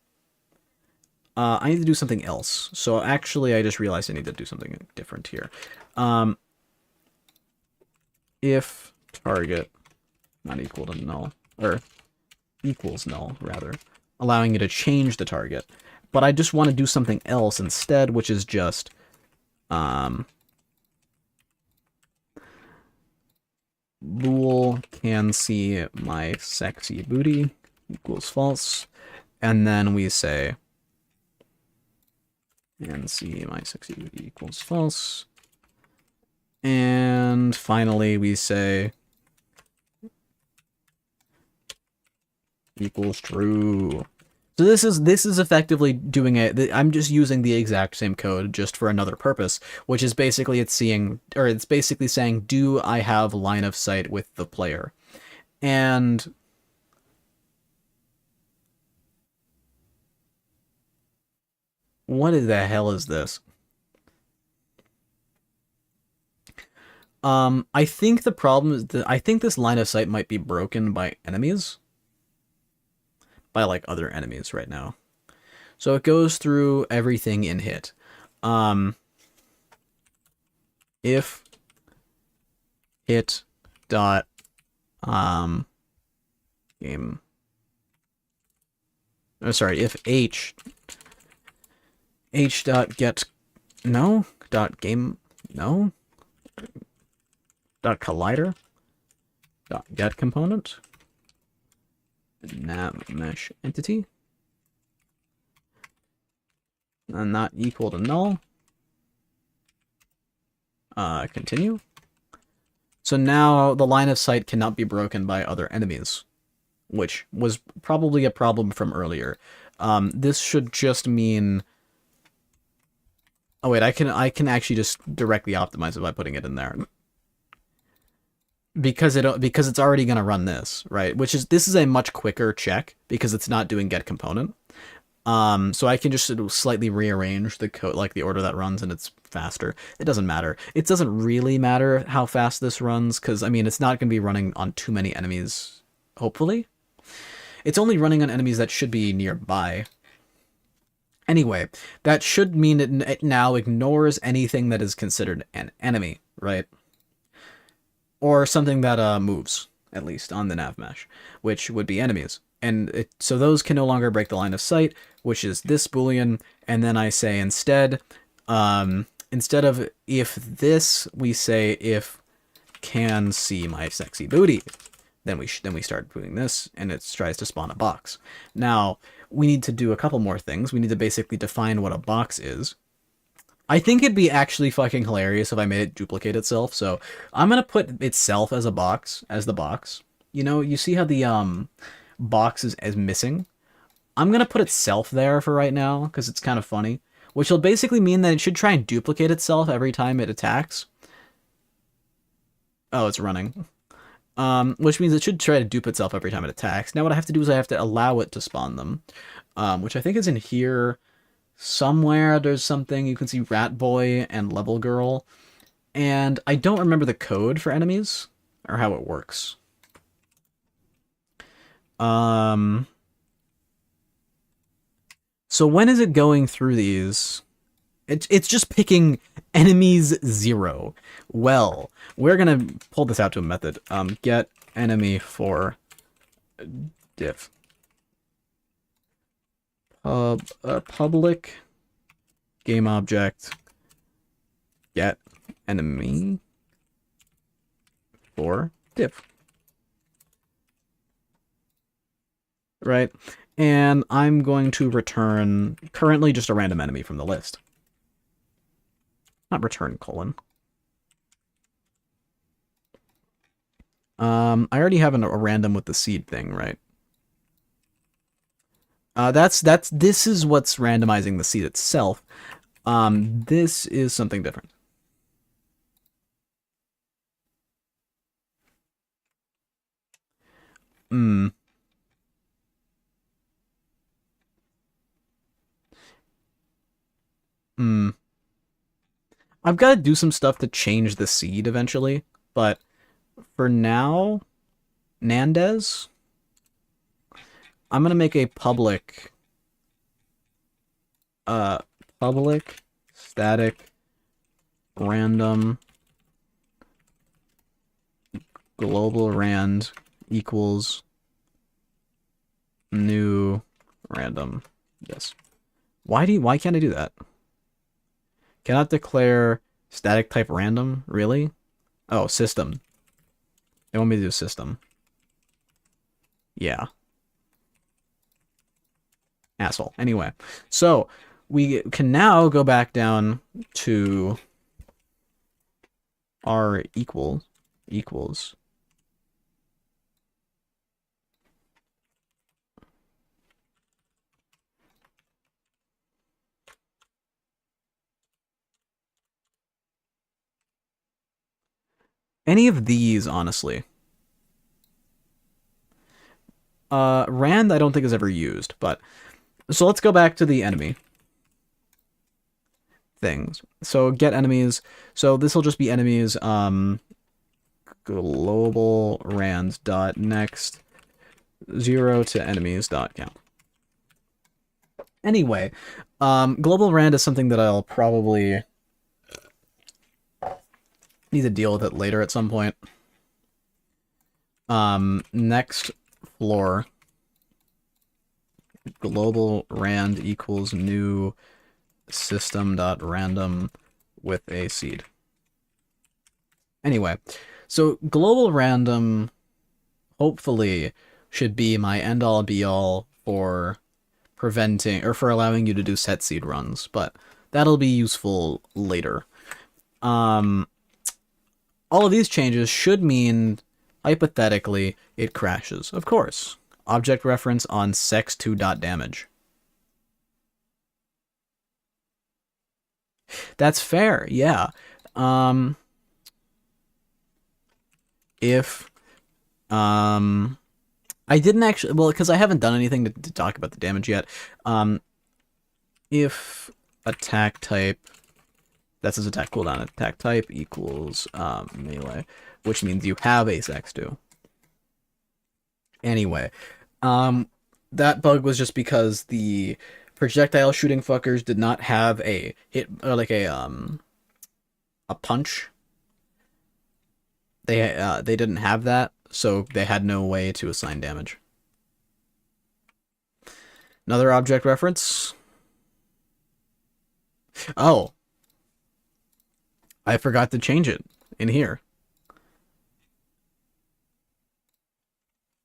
I need to do something else. So actually, I just realized I need to do something different here. If target not equal to null, or equals null, rather, allowing you to change the target. But I just want to do something else instead, which is just bool can see my sexy booty equals false, and then we say and see my sexy booty equals false, and finally we say equals true. So this is effectively doing it. I'm just using the exact same code just for another purpose, which is basically it's basically saying, do I have line of sight with the player? And what the hell is this? I think the problem is that I think this line of sight might be broken by enemies. By like other enemies right now. So it goes through everything in hit. If hit dot game if h dot get no dot game no dot collider dot get component nav mesh entity and not equal to null. Continue. So now the line of sight cannot be broken by other enemies, which was probably a problem from earlier. This should just mean. Oh wait, I can actually just directly optimize it by putting it in there. Because it's already going to run this, right? This is a much quicker check because it's not doing get component. So I can just sort of slightly rearrange the code, like the order that runs, and it's faster. It doesn't matter. It doesn't really matter how fast this runs because I mean it's not going to be running on too many enemies. Hopefully, it's only running on enemies that should be nearby. Anyway, that should mean it now ignores anything that is considered an enemy, right? Or something that moves, at least, on the nav mesh, which would be enemies. And so those can no longer break the line of sight, which is this boolean, and then I say instead of if this, we say if can see my sexy booty, then we start doing this, and it tries to spawn a box. Now we need to do a couple more things. We need to basically define what a box is. I think it'd be actually fucking hilarious if I made it duplicate itself. So I'm gonna put itself as a box, as the box. You know, you see how the box is missing? I'm gonna put itself there for right now because it's kind of funny, which will basically mean that it should try and duplicate itself every time it attacks. Oh, it's running. Which means it should try to dupe itself every time it attacks. Now what I have to do is I have to allow it to spawn them, which I think is in here somewhere. There's something you can see Rat Boy and Level Girl, and I don't remember the code for enemies or how it works. So when is it going through these? It's just picking enemies 0. Well, we're gonna pull this out to a method. Get enemy for diff. Public game object get enemy for diff. Right? And I'm going to return currently just a random enemy from the list. Not return colon. I already have a random with the seed thing, right? This is what's randomizing the seed itself. This is something different. I've got to do some stuff to change the seed eventually, but for now, Nandez, I'm gonna make a public static random global rand equals new random. Yes. Why can't I do that? Cannot declare static type random? Really? Oh, system. They want me to do system. Yeah. Asshole. Anyway, so we can now go back down to our equals. Any of these, honestly. Rand I don't think is ever used, but so let's go back to the enemy things. So get enemies. So this will just be enemies global rand dot next 0 to enemies dot count. Anyway, global rand is something that I'll probably need to deal with it later at some point. Next floor global rand equals new system dot random with a seed. Anyway, so global random hopefully should be my end all be all for preventing or for allowing you to do set seed runs, but that'll be useful later. All of these changes should mean hypothetically it crashes, of course. Object reference on sex2.damage. That's fair, yeah. If I didn't actually, well, because I haven't done anything to talk about the damage yet. If attack type, that's his attack cooldown, attack type equals melee, which means you have a sex2. Anyway, that bug was just because the projectile shooting fuckers did not have a hit or like a punch. They didn't have that, so they had no way to assign damage. Another object reference. Oh, I forgot to change it in here.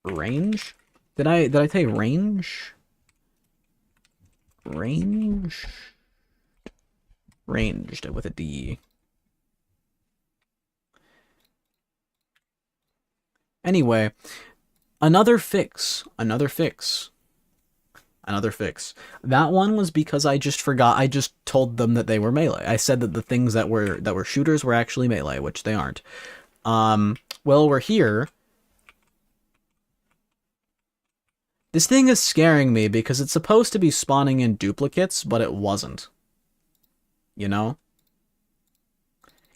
Range? Did I say range? Range? Ranged with a D. Anyway, another fix. Another fix. Another fix. That one was because I just forgot. I just told them that they were melee. I said that the things that were shooters were actually melee, which they aren't. Well, we're here. This thing is scaring me because it's supposed to be spawning in duplicates, but it wasn't. You know?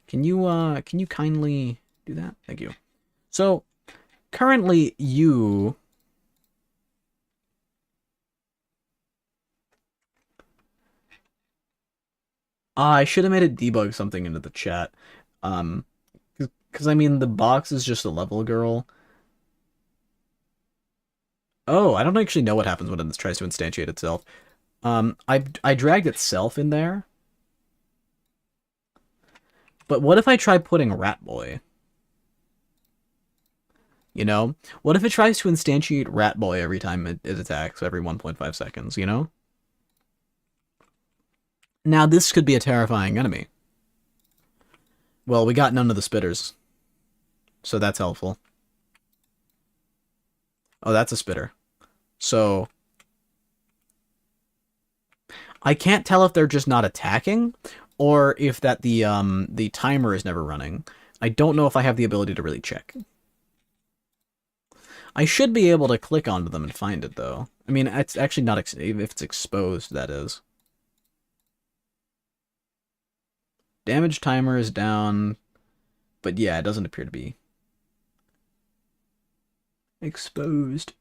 Can you kindly do that? Thank you. So, currently you I should have made it debug something into the chat. Um, because I mean the box is just a level girl. Oh, I don't actually know what happens when it tries to instantiate itself. I dragged itself in there, but what if I try putting Rat Boy? You know, what if it tries to instantiate Rat Boy every time it attacks every 1.5 seconds? You know. Now this could be a terrifying enemy. Well, we got none of the spitters, so that's helpful. Oh, that's a spitter. So I can't tell if they're just not attacking or if that the timer is never running. I don't know if I have the ability to really check. I should be able to click onto them and find it though. I mean, it's actually not if it's exposed, that is. Damage timer is down, but yeah, it doesn't appear to be exposed.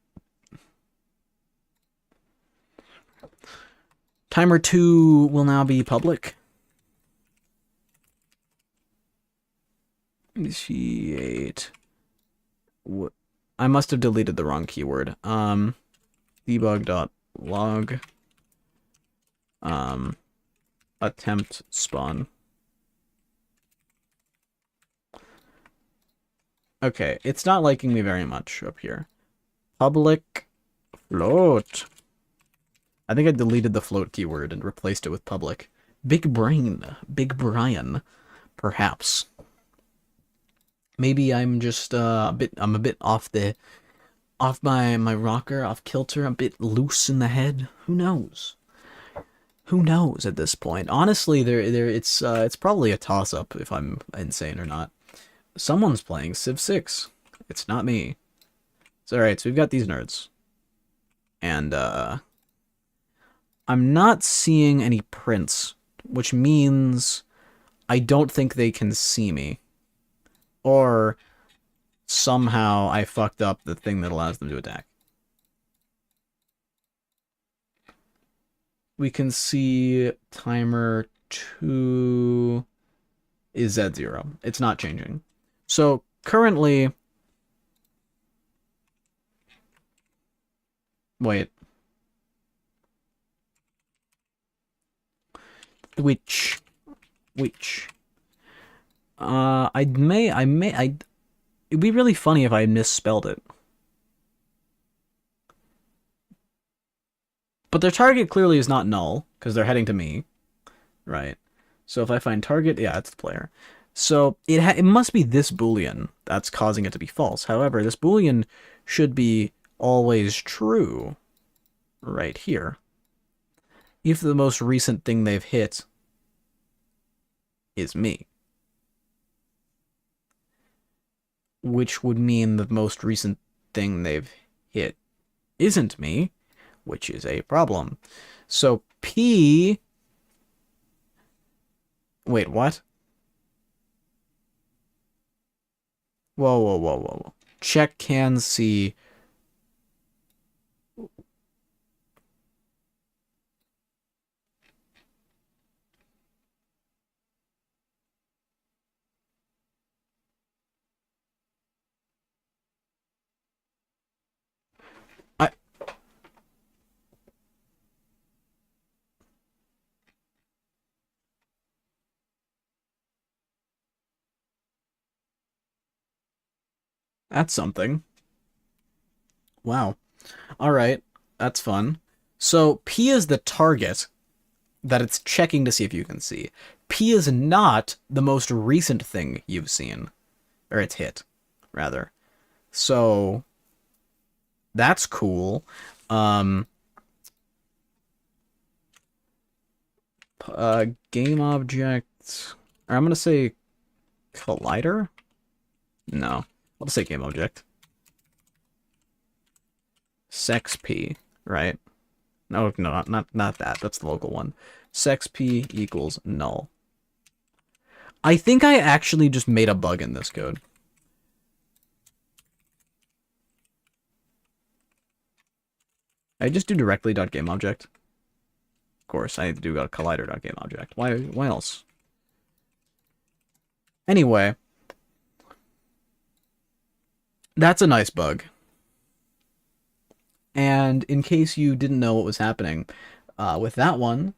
Timer 2 will now be public. Initiate. What? I must have deleted the wrong keyword. Debug.log. Attempt spawn. Okay, it's not liking me very much up here. Public float. I think I deleted the float keyword and replaced it with public. Big brain. Big Brian. Perhaps. Maybe I'm just I'm a bit off my rocker, off kilter, a bit loose in the head. Who knows? Who knows at this point? Honestly, it's probably a toss up if I'm insane or not. Someone's playing Civ 6. It's not me. It's alright, so we've got these nerds. And I'm not seeing any prints, which means I don't think they can see me. Or somehow I fucked up the thing that allows them to attack. We can see timer 2 is Z0. It's not changing. So currently... Wait. Which... It'd be really funny if I misspelled it. But their target clearly is not null, because they're heading to me. Right. So if I find target, yeah, it's the player. So it must be this boolean that's causing it to be false. However, this boolean should be always true right here. If the most recent thing they've hit is me. Which would mean the most recent thing they've hit isn't me, which is a problem. So P... Wait, what? Whoa, whoa, whoa, whoa, whoa. Check can see... I... That's something. Wow. All right. That's fun. So P is the target that it's checking to see if you can see. P is not the most recent thing you've seen, or it's hit, rather. So that's cool. Um, game object, or I'm gonna say collider. No, I'll just say game object. Sex P, right? No, no, not that. That's the local one. Sex P equals null. I think I actually just made a bug in this code. I just do directly.gameObject. Of course, I do a collider.gameObject. Why else? Anyway, that's a nice bug. And in case you didn't know what was happening with that one,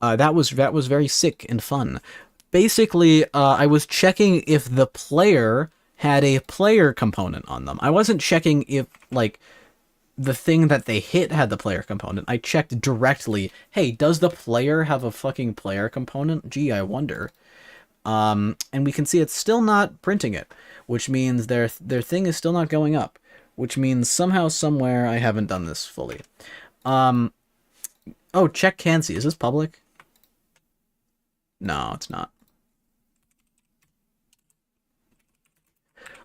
that was very sick and fun. Basically, I was checking if the player had a player component on them. I wasn't checking if like the thing that they hit had the player component. I checked directly, hey, does the player have a fucking player component? Gee, I wonder. And we can see it's still not printing it, which means their thing is still not going up, which means somehow, somewhere, I haven't done this fully. Oh, check can see. Is this public? No, it's not.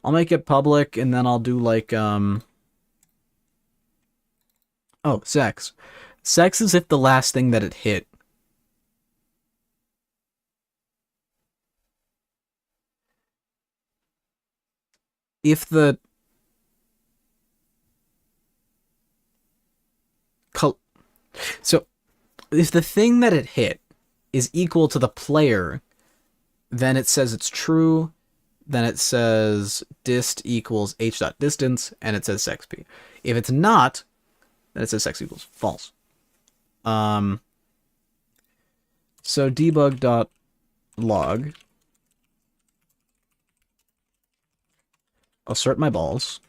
I'll make it public, and then I'll do like, oh, sex. Sex is if the last thing that it hit. If the... So, if the thing that it hit is equal to the player, then it says it's true, then it says dist equals h.distance, and it says sexp. If it's not, then it says sex equals false. So debug.log, assert my balls,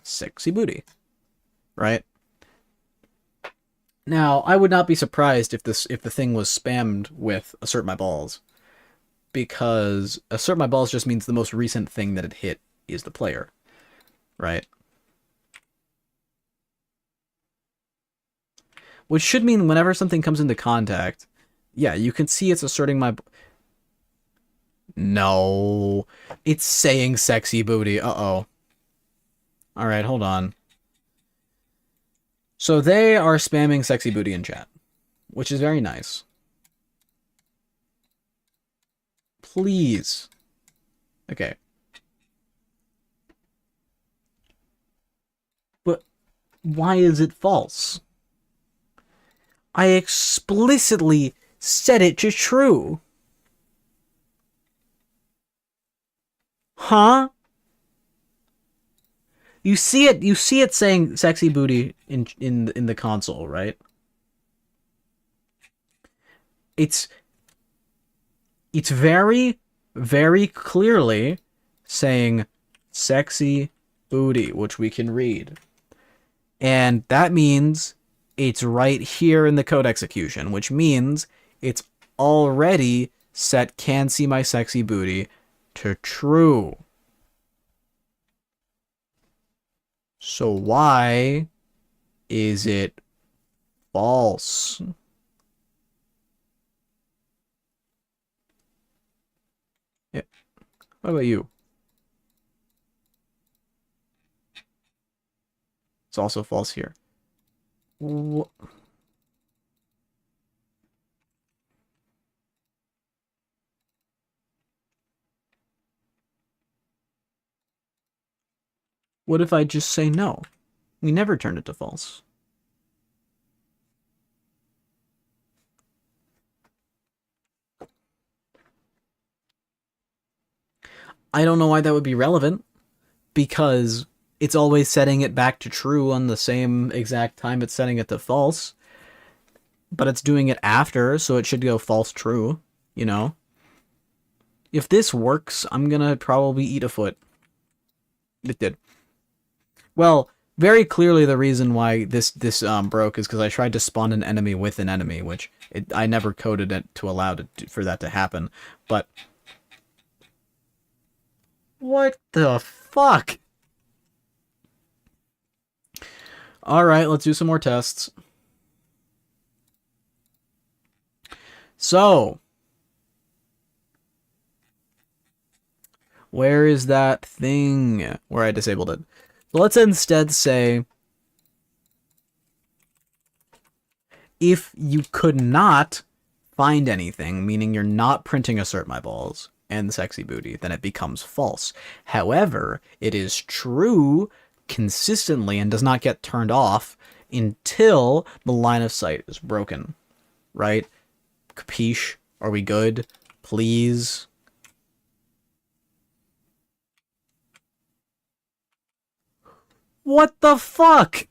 sexy booty, right? Now, I would not be surprised if the thing was spammed with assert my balls, because assert my balls just means the most recent thing that it hit is the player, right? Which should mean whenever something comes into contact, yeah, you can see it's asserting my... No, it's saying sexy booty. Uh-oh. Alright, hold on. So they are spamming sexy booty in chat, which is very nice. Please. Okay. But why is it false? I explicitly set it to true. Huh? You see it saying sexy booty in the console, right? It's very, very clearly saying sexy booty, which we can read. And that means it's right here in the code execution, which means it's already set can see my sexy booty to true. So why is it false? Yeah. What about you? It's also false here. What if I just say no? We never turned it to false. I don't know why that would be relevant, because it's always setting it back to true on the same exact time it's setting it to false. But it's doing it after, so it should go false true, you know? If this works, I'm gonna probably eat a foot. It did. Well, very clearly the reason why this broke is because I tried to spawn an enemy with an enemy, which I never coded it to allow for that to happen. But what the fuck? All right, let's do some more tests. So, where is that thing where I disabled it? So let's instead say, if you could not find anything, meaning you're not printing assert my balls and sexy booty, then it becomes false. However, it is true consistently and does not get turned off until the line of sight is broken. Right? Capiche? Are we good? Please? What the fuck?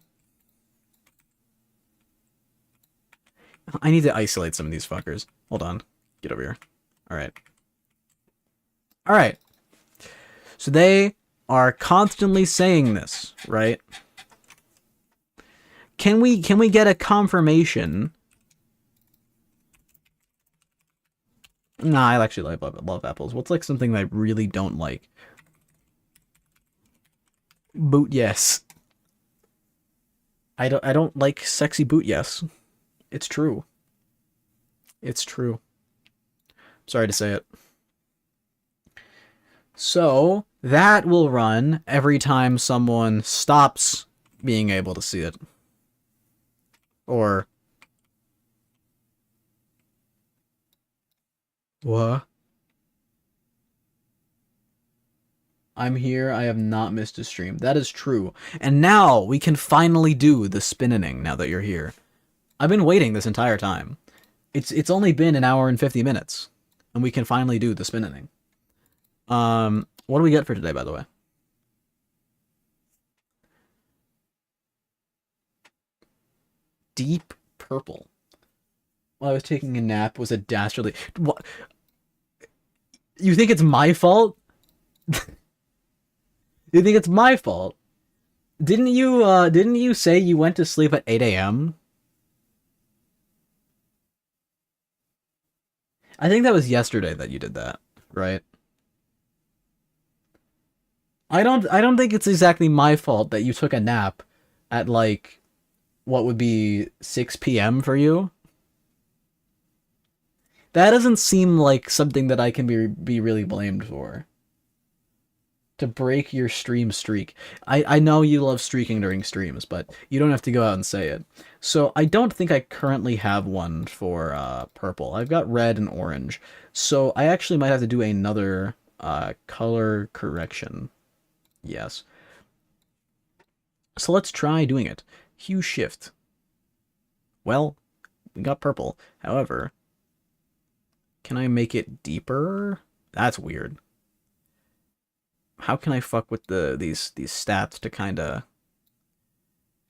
I need to isolate some of these fuckers. Hold on. Get over here. Alright. Alright. So they are constantly saying this, right? Can we get a confirmation? Nah, I actually love apples. What's like something that I really don't like? Boot yes. I don't like sexy boot yes. It's true. It's true. Sorry to say it. So, that will run every time someone stops being able to see it. Or... What? I'm here, I have not missed a stream. That is true. And now we can finally do the spinning now that you're here. I've been waiting this entire time. It's only been an hour and 50 minutes. And we can finally do the spinning. What do we get for today, by the way? Deep purple. While I was taking a nap was a dastardly... What? You think it's my fault? You think it's my fault? Didn't you say you went to sleep at 8 a.m.? I think that was yesterday that you did that, right? I don't think it's exactly my fault that you took a nap at like what would be 6 p.m. for you. That doesn't seem like something that I can be really blamed for. To break your stream streak. I know you love streaking during streams, but you don't have to go out and say it. So I don't think I currently have one for purple. I've got red and orange. So I actually might have to do another color correction. Yes. So let's try doing it. Hue shift. Well, we got purple. However, can I make it deeper? That's weird. How can I fuck with these stats to kind of...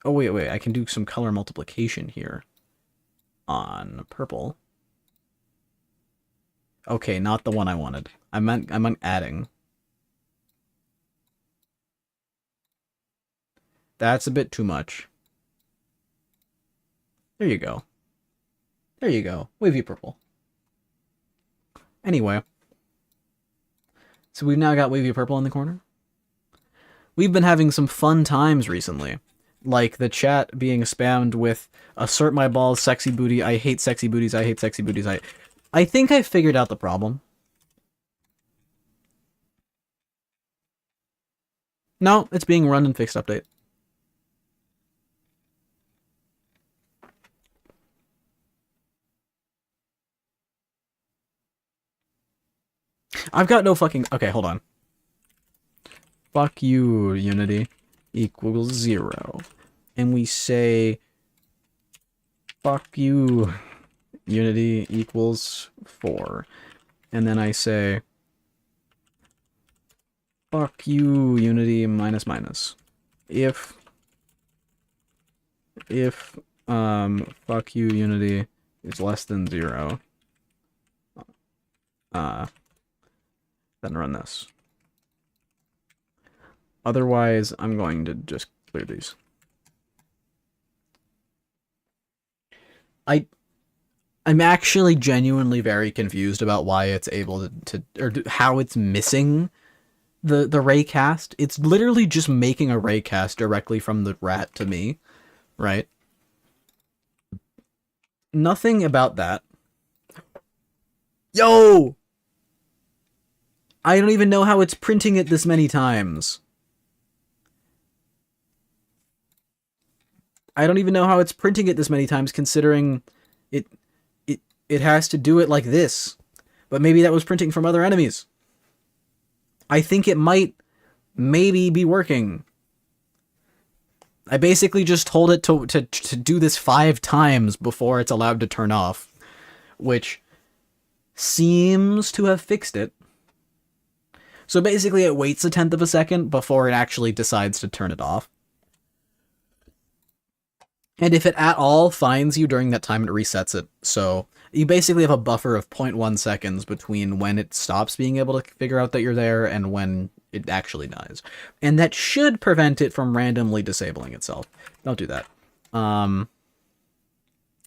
Oh, wait, I can do some color multiplication here on purple. Okay, not the one I wanted. I meant adding. That's a bit too much. There you go. There you go. Wavy purple. Anyway. So we've now got wavy purple in the corner. We've been having some fun times recently. Like the chat being spammed with assert my balls, sexy booty, I hate sexy booties, I hate sexy booties, I think I figured out the problem. No, it's being run in fixed update. I've got no fucking... Okay, hold on. Fuck you, Unity, equals 0. And we say... Fuck you, Unity, equals 4. And then I say... Fuck you, Unity, minus minus. If... fuck you, Unity is less than 0. then run this. Otherwise, I'm going to just clear these. I'm actually genuinely very confused about why it's able or how it's missing the raycast. It's literally just making a raycast directly from the rat to me, right? Nothing about that. Yo! I don't even know how it's printing it this many times. I don't even know how it's printing it this many times, considering it it has to do it like this. But maybe that was printing from other enemies. I think it might maybe be working. I basically just told it to do this 5 times before it's allowed to turn off, which seems to have fixed it. So basically it waits a tenth of a second before it actually decides to turn it off. And if it at all finds you during that time, it resets it. So you basically have a buffer of 0.1 seconds between when it stops being able to figure out that you're there and when it actually dies. And that should prevent it from randomly disabling itself. Don't do that.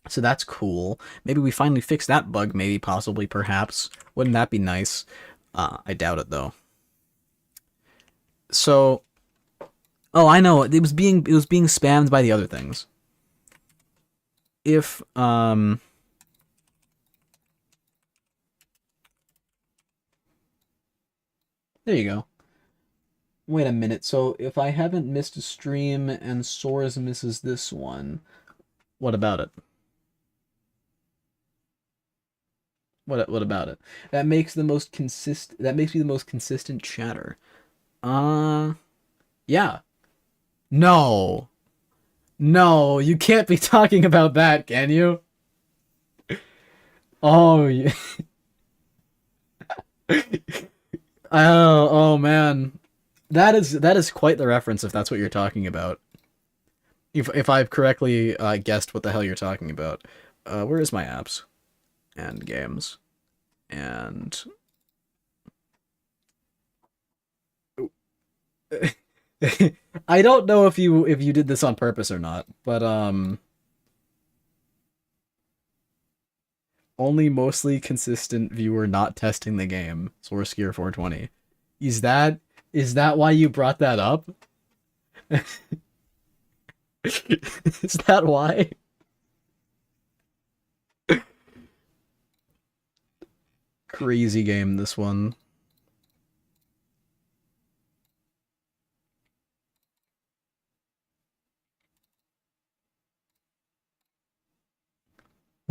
So that's cool. Maybe we finally fix that bug, maybe, possibly, perhaps. Wouldn't that be nice? I doubt it, though. So, oh, I know. It was being spammed by the other things. If, there you go. Wait a minute. So if I haven't missed a stream and Soares misses this one, what about it? What about it? That makes the most consistent. That makes me the most consistent chatter. Yeah. No. No, you can't be talking about that, can you? Oh, yeah. Oh man. That is quite the reference if that's what you're talking about. If I've correctly guessed what the hell you're talking about. Where is my apps? And games. And I don't know if you did this on purpose or not, but only mostly consistent viewer not testing the game. Sourcegear 420. Is that why you brought that up? Is that why? Crazy game, this one.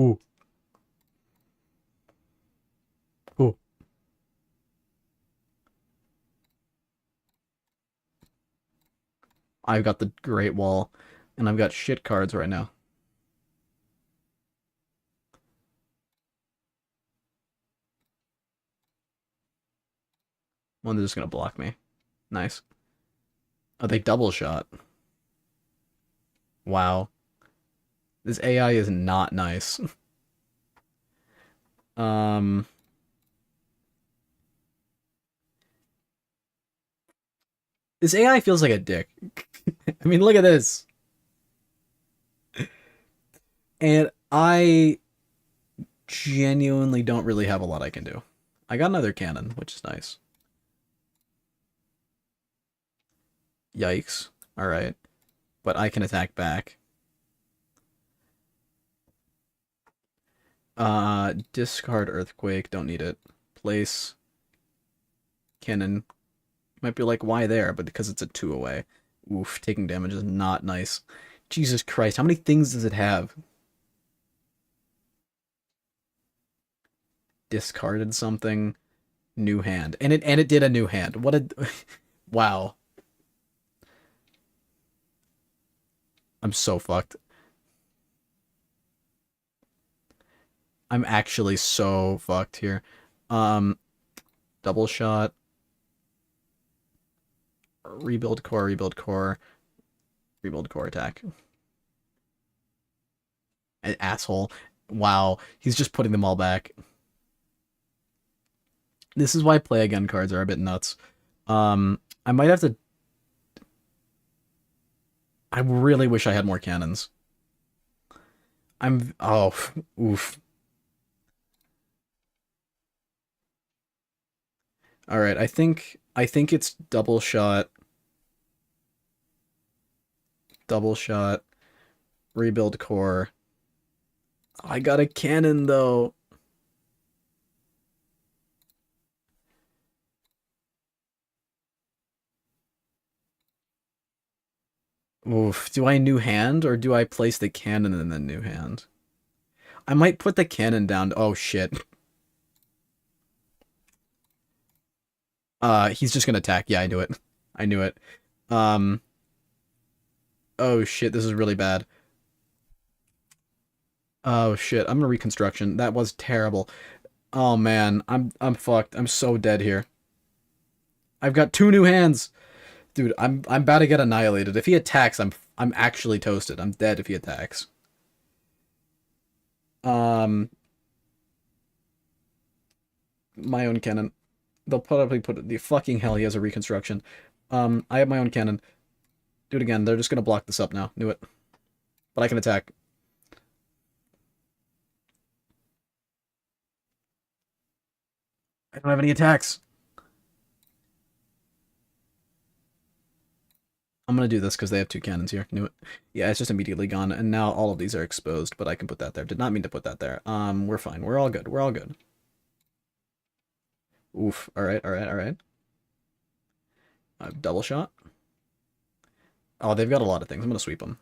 Ooh. Ooh. I've got the Great Wall, and I've got shit cards right now. Well, they're just gonna block me. Nice. Oh, they double shot. Wow. This AI is not nice. um... This AI feels like a dick. I mean, look at this. And I genuinely don't really have a lot I can do. I got another cannon, which is nice. Yikes. Alright. But I can attack back. Discard Earthquake. Don't need it. Place. Cannon. Might be like, why there? But because it's a 2 away. Oof, taking damage is not nice. Jesus Christ, how many things does it have? Discarded something. New hand. And it did a new hand. What a... Wow. I'm so fucked. I'm actually so fucked here. Double shot. Rebuild core, rebuild core. Rebuild core attack. An asshole. Wow. He's just putting them all back. This is why play again cards are a bit nuts. I might have to. I really wish I had more cannons. Oh, oof. All right, I think it's double shot, rebuild core. I got a cannon though. Oof. Do I new hand or do I place the cannon in the new hand? I might put the cannon down. Oh shit. He's just gonna attack. Yeah, I knew it. I knew it. Um. Oh shit, this is really bad. Oh shit, I'm gonna reconstruction. That was terrible. Oh man, I'm fucked. I'm so dead here. I've got two new hands. Dude, I'm about to get annihilated. If he attacks, I'm actually toasted. I'm dead if he attacks. Um, my own cannon. They'll probably put it. The fucking hell, he has a reconstruction. I have my own cannon. Do it again. They're just gonna block this up now. Knew it. But I can attack. I don't have any attacks. I'm gonna do this because they have two cannons here. Knew it. Yeah, it's just immediately gone, and now all of these are exposed, but I can put that there. Did not mean to put that there. We're fine. We're all good. We're all good. Oof. Alright, alright, alright. Double shot. Oh, they've got a lot of things. I'm gonna sweep them.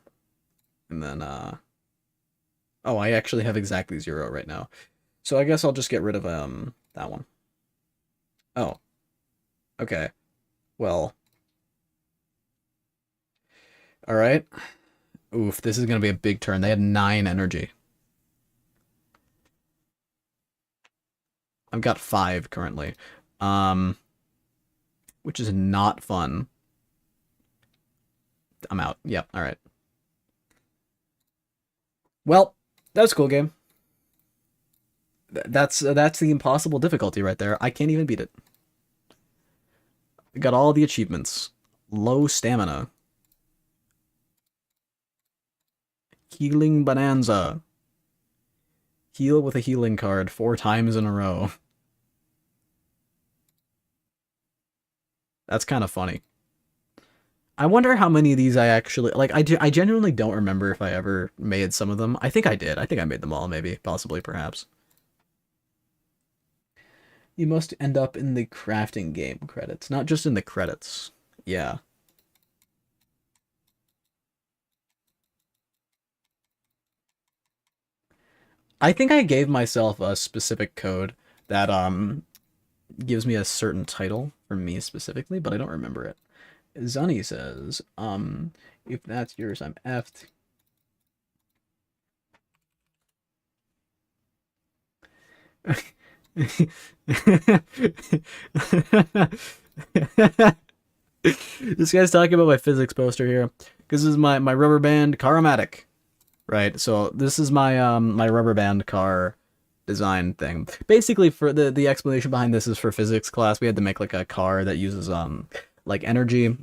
And then, oh, I actually have exactly 0 right now. So I guess I'll just get rid of, that one. Oh. Okay. Well. Alright. Oof, this is gonna be a big turn. They had 9 energy. I've got 5 currently. Um, which is not fun. I'm out. Yep, alright. Well, that was a cool game. That's the impossible difficulty right there. I can't even beat it. Got all the achievements. Low stamina. Healing Bonanza. Heal with a healing card 4 times in a row. That's kind of funny. I wonder how many of these I actually like. I genuinely don't remember if I ever made some of them. I think I did. I think I made them all, maybe, possibly, perhaps. You must end up in the crafting game credits, not just in the credits. Yeah. I think I gave myself a specific code that gives me a certain title for me specifically, but I don't remember it. Zunny says, if that's yours, I'm effed. This guy's talking about my physics poster here. Because this is my rubber band Carmatic. Right, so this is my my rubber band car design thing. Basically, for the explanation behind this is for physics class, we had to make like a car that uses like energy,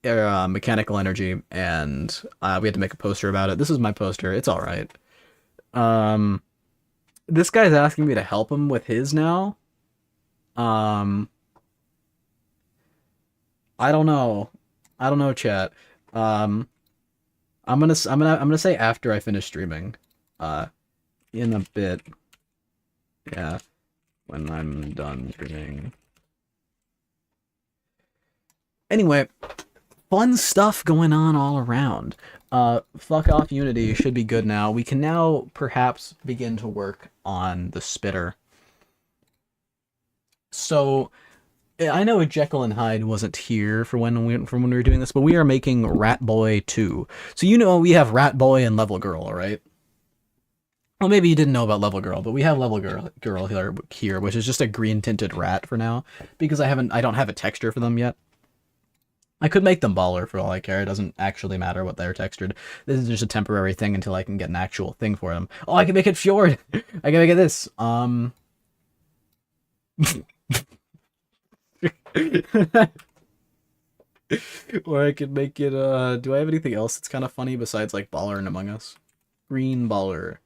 mechanical energy, and we had to make a poster about it. This is my poster. It's all right. Um, this guy's asking me to help him with his now. Um, I don't know. I don't know, chat. Um, I'm gonna say after I finish streaming, uh, in a bit. Yeah, when I'm done streaming. Anyway, fun stuff going on all around. Fuck off Unity should be good now. We can now perhaps begin to work on the spitter. So I know Jekyll and Hyde wasn't here for when we were doing this, but we are making Rat Boy 2. So you know we have Rat Boy and Level Girl, right? Well, maybe you didn't know about Level Girl, but we have Level Girl here, which is just a green tinted rat for now, because I don't have a texture for them yet. I could make them baller for all I care. It doesn't actually matter what they're textured. This is just a temporary thing until I can get an actual thing for them. Oh, I can make it Fjord. I can make it this. Or I could make it, do I have anything else that's kind of funny besides, like, Baller and Among Us? Green Baller.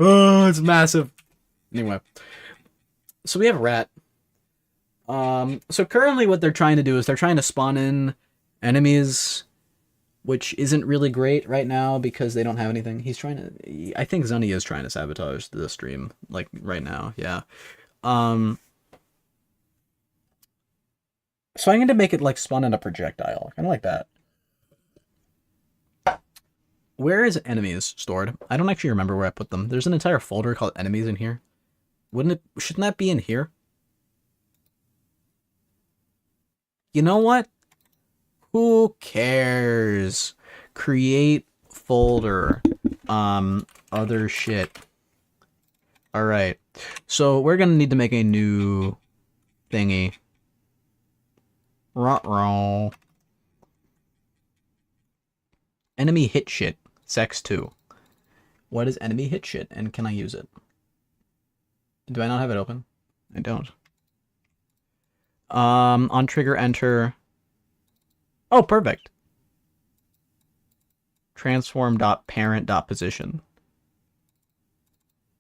Oh, it's massive. Anyway, so we have Rat. So currently what they're trying to do is they're trying to spawn in enemies, which isn't really great right now because they don't have anything. He's trying to, I think Zunny is trying to sabotage the stream, like, right now, yeah. Um, so I'm going to make it, like, spawn in a projectile, kind of like that. Where is enemies stored? I don't actually remember where I put them. There's an entire folder called enemies in here. Shouldn't that be in here? You know what? Who cares? Create folder. Other shit. Alright. So we're gonna need to make a new thingy. Ruh-roh. Enemy hit shit. Sex 2. What is enemy hit shit, and can I use it? Do I not have it open? I don't. On trigger, enter. Oh, perfect. Transform.parent.position.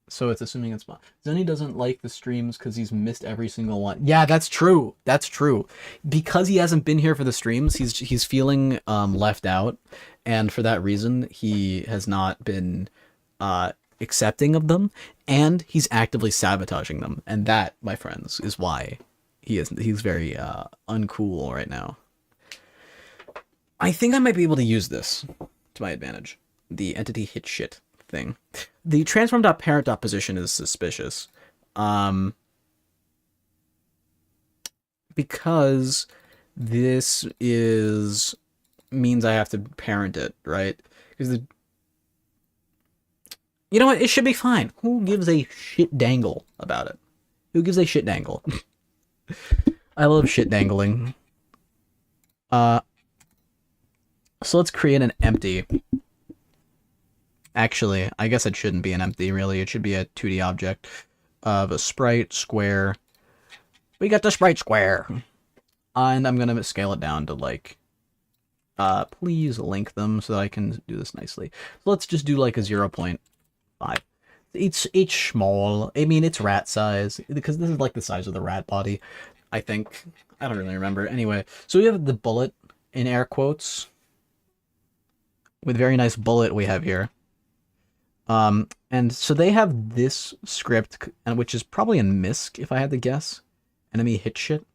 So it's assuming it's... Zenny doesn't like the streams because he's missed every single one. Yeah, that's true. That's true. Because he hasn't been here for the streams, he's feeling left out. And for that reason, he has not been accepting of them. And he's actively sabotaging them. And that, my friends, is why he's very uncool right now. I think I might be able to use this to my advantage. The entity hit shit thing. The transform.parent.position is suspicious. Because this means I have to parent it, right? Because you know what? It should be fine. Who gives a shit dangle about it? Who gives a shit dangle? I love shit dangling. So let's create an empty. Actually, I guess it shouldn't be an empty, really. It should be a 2D object of a sprite square. We got the sprite square. And I'm going to scale it down to, like, please link them so that I can do this nicely. So let's just do, like, a 0.5. It's small. I mean, it's rat size, because this is, like, the size of the rat body, I think. I don't really remember. Anyway, so we have the bullet in air quotes. With very nice bullet we have here. And so they have this script, which is probably in MISC, if I had to guess. Enemy hit shit.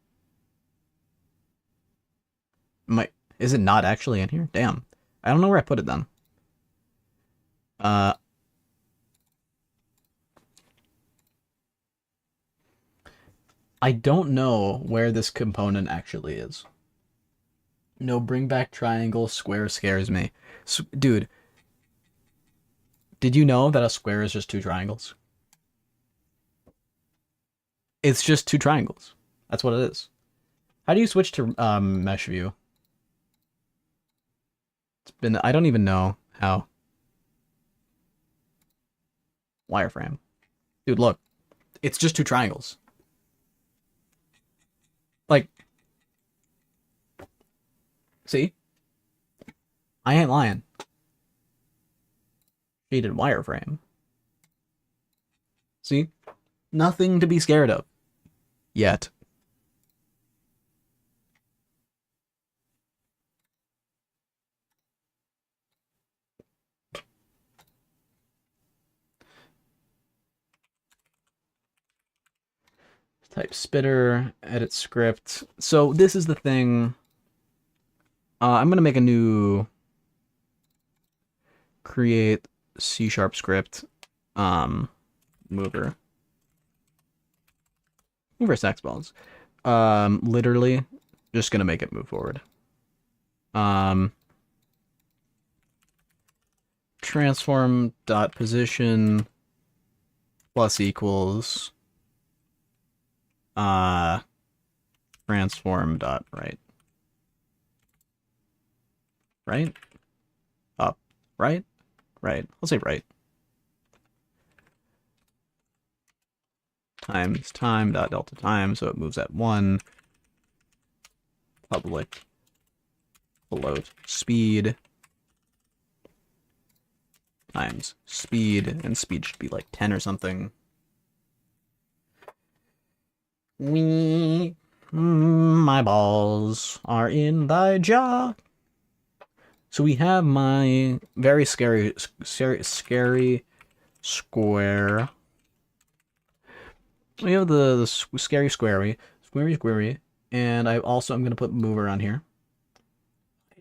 Is it not actually in here? Damn. I don't know where I put it then. I don't know where this component actually is. No, bring back triangle, square scares me. Dude. Did you know that a square is just 2 triangles? It's just 2 triangles. That's what it is. How do you switch to mesh view? I don't even know how. Wireframe. Dude, look. It's just 2 triangles. Like, see? I ain't lying. Shaded wireframe. See? Nothing to be scared of. Yet. Type spitter, edit script. So this is the thing. I'm going to make a new create C# script mover sex balls. Literally just going to make it move forward. Transform.position plus equals transform.right. Right? Up. Right? Right. Let's say right. Times time dot delta time, so it moves at 1. public float speed times speed, and speed should be like 10 or something. My balls are in thy jaw. So we have my very scary square. We have the scary squarey, and I also am gonna put mover on here.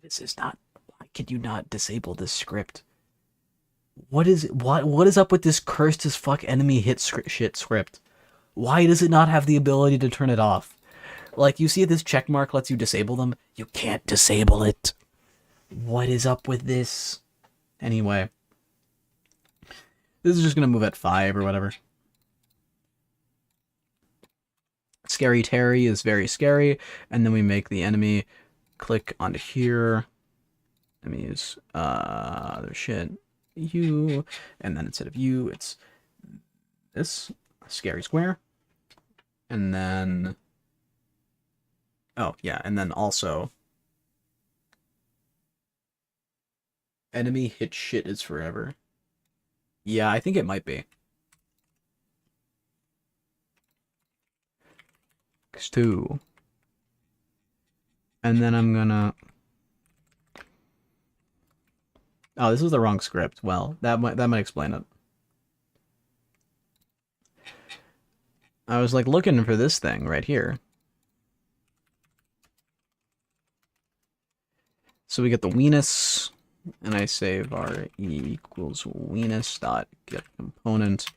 This is not. Why can you not disable this script? What is up with this cursed as fuck enemy hit shit script? Why does it not have the ability to turn it off? Like, you see this check mark lets you disable them? You can't disable it. What is up with this? Anyway. This is just gonna move at 5 or whatever. Scary Terry is very scary, and then we make the enemy click onto here. Enemies, their shit. You, and then instead of you, it's this scary square, and then oh yeah, and then also enemy hit shit is forever. Yeah, I think it might be. X2, and then I'm gonna. Oh, this was the wrong script. Well, that might explain it. I was like looking for this thing right here. So we get the weenus, and I say var e equals weenus dot get component,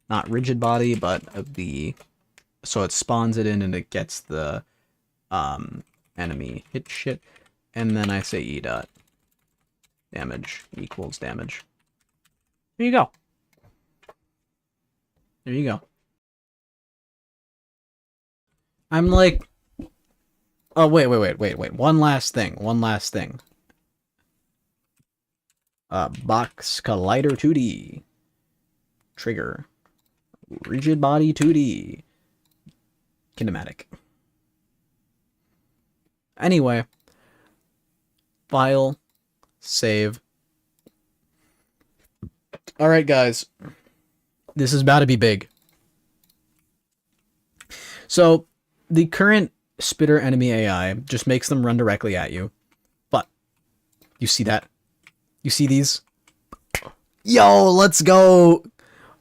not rigid body, but of the. So it spawns it in and it gets the enemy hit shit, and then I say e dot damage equals damage. There you go. There you go. I'm like, oh wait. One last thing. Box collider 2D. Trigger. Rigid body 2D. Kinematic. Anyway. File. Save. Alright, guys. This is about to be big. So, the current spitter enemy AI just makes them run directly at you. But, you see that? You see these? Yo, let's go!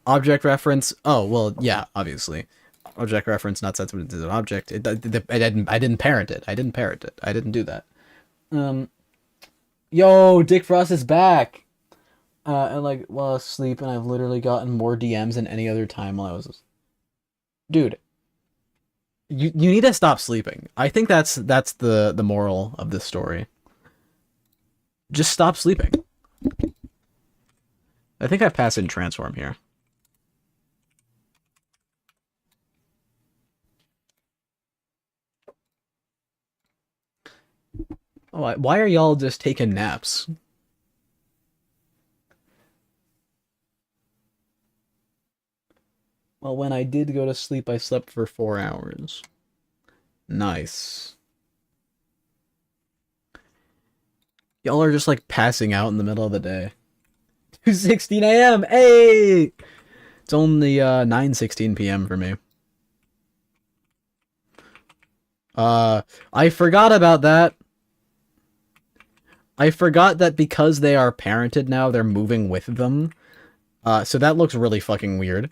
Object reference. Oh, well, yeah, obviously. Object reference not sensitive to an object. I didn't parent it. I didn't do that. Yo, Dick Frost is back! And like, while I was asleep, and I've literally gotten more DMs than any other time while I was... Dude. You need to stop sleeping. I think that's the moral of this story. Just stop sleeping. I think I pass in transform here. Oh, why are y'all just taking naps? Well, when I did go to sleep, I slept for 4 hours. Nice. Y'all are just like passing out in the middle of the day. 2:16 a.m. Hey! It's only 9:16 p.m. for me. I forgot about that. I forgot that because they are parented now, they're moving with them. So that looks really fucking weird.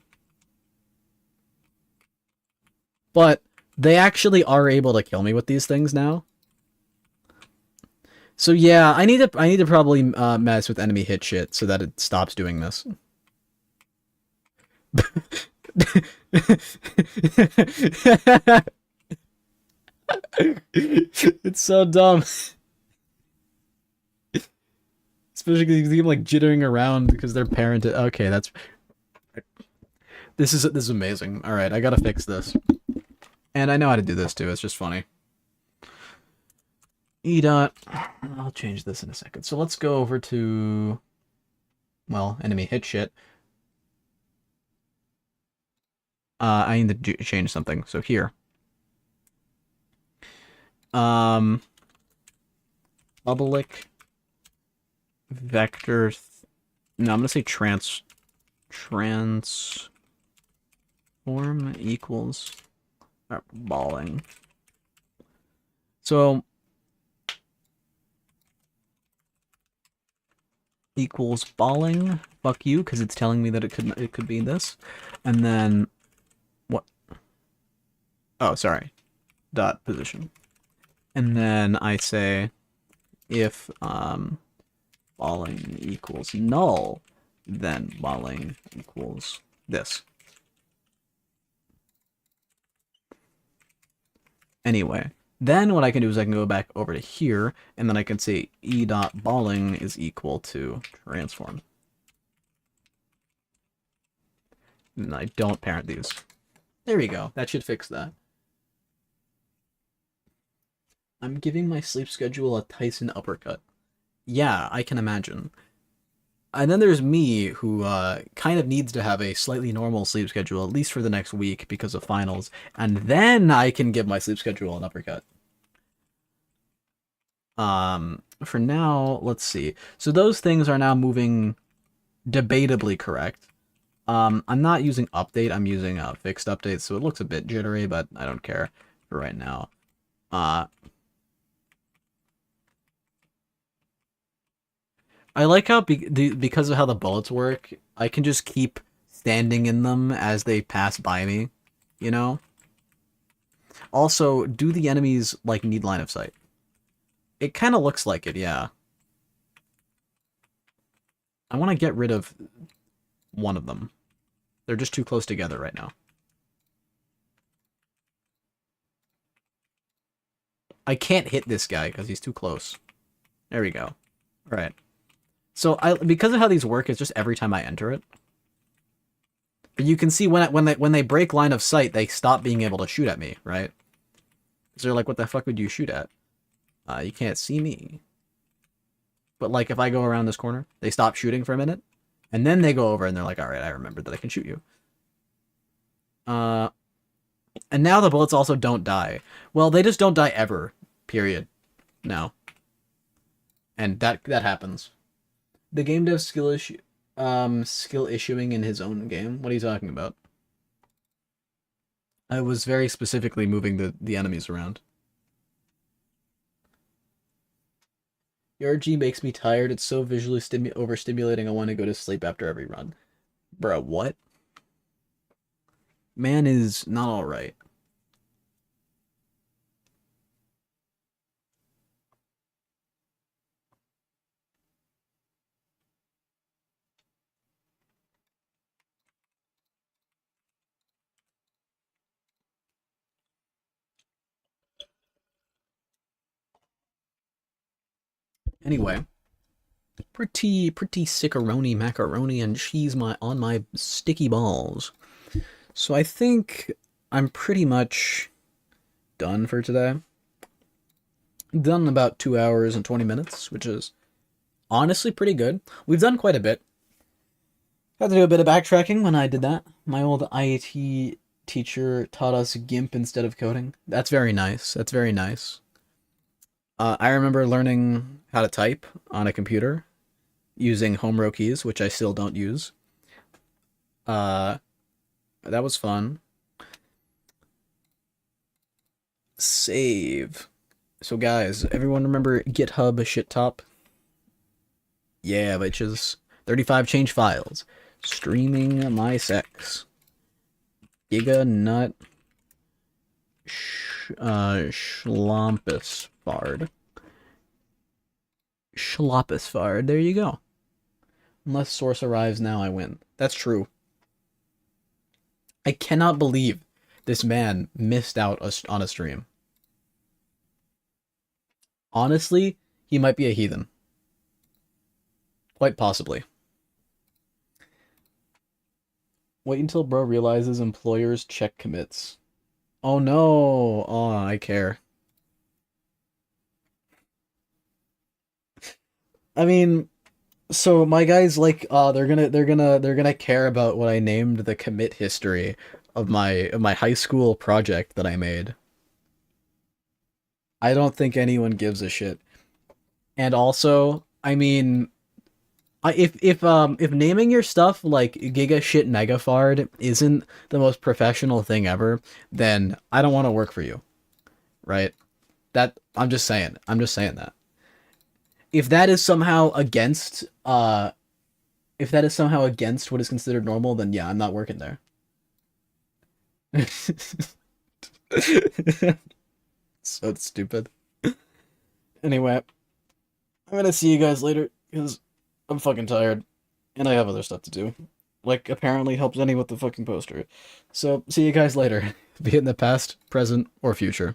But they actually are able to kill me with these things now. So yeah, I need to probably mess with enemy hit shit so that it stops doing this. It's so dumb. Especially because you see them like jittering around because they're parented. Okay, that's... This is amazing. Alright, I gotta fix this. And I know how to do this too, it's just funny. E dot. I'll change this in a second. So let's go over to, well, enemy hit shit. I need to change something. So here. Um, public vector. No, I'm gonna say transform equals balling. So equals balling. Fuck you, because it's telling me that it could be this, and then what? Oh, sorry. Dot position, and then I say if balling equals null, then balling equals this. Anyway, then what I can do is I can go back over to here, and then I can say e dot balling is equal to transform. And I don't parent these. There we go. That should fix that. I'm giving my sleep schedule a Tyson uppercut. Yeah, I can imagine. And then there's me, who kind of needs to have a slightly normal sleep schedule, at least for the next week because of finals, and then I can give my sleep schedule an uppercut. For now, let's see. So those things are now moving debatably correct. I'm not using update, I'm using fixed update, so it looks a bit jittery, but I don't care for right now. I like how because of how the bullets work, I can just keep standing in them as they pass by me, you know? Also, do the enemies, like, need line of sight? It kind of looks like it, yeah. I want to get rid of one of them. They're just too close together right now. I can't hit this guy because he's too close. There we go. All right. So because of how these work, it's just every time I enter it. But you can see when they break line of sight, they stop being able to shoot at me, right? So they're like, what the fuck would you shoot at? You can't see me. But like if I go around this corner, they stop shooting for a minute, and then they go over and they're like, all right, I remember that I can shoot you. And now the bullets also don't die. Well, they just don't die ever. Period. No. And that happens. The game dev skill issuing in his own game. What are you talking about? I was very specifically moving the enemies around. Your RG makes me tired. It's so visually overstimulating. I want to go to sleep after every run. Bruh, what? Man is not alright. Anyway, pretty sickaroni macaroni and cheese on my sticky balls. So I think I'm pretty much done for today. Done about 2 hours and 20 minutes, which is honestly pretty good. We've done quite a bit. Had to do a bit of backtracking when I did that. My old IAT teacher taught us GIMP instead of coding. That's very nice. That's very nice. I remember learning how to type on a computer using home row keys, which I still don't use. That was fun. Save. So guys, everyone remember GitHub shit top? Yeah, bitches. 35 change files. Streaming my sex. Giga nut. Schlampusfard. Schlappusfard. There you go. Unless source arrives now, I win. That's true. I cannot believe this man missed out on a stream. Honestly, he might be a heathen. Quite possibly. Wait until bro realizes employers check commits. Oh no! Oh, I care. I mean, so my guys like they're gonna care about what I named the commit history of my high school project that I made. I don't think anyone gives a shit. And also, I mean, if naming your stuff like Giga Shit Megafard isn't the most professional thing ever, then I don't want to work for you, right? That I'm just saying. I'm just saying that. If that is somehow against if that is somehow against what is considered normal, then yeah, I'm not working there. So stupid. Anyway, I'm gonna see you guys later because I'm fucking tired and I have other stuff to do. Like apparently help Zenny with the fucking poster. So see you guys later. Be it in the past, present, or future.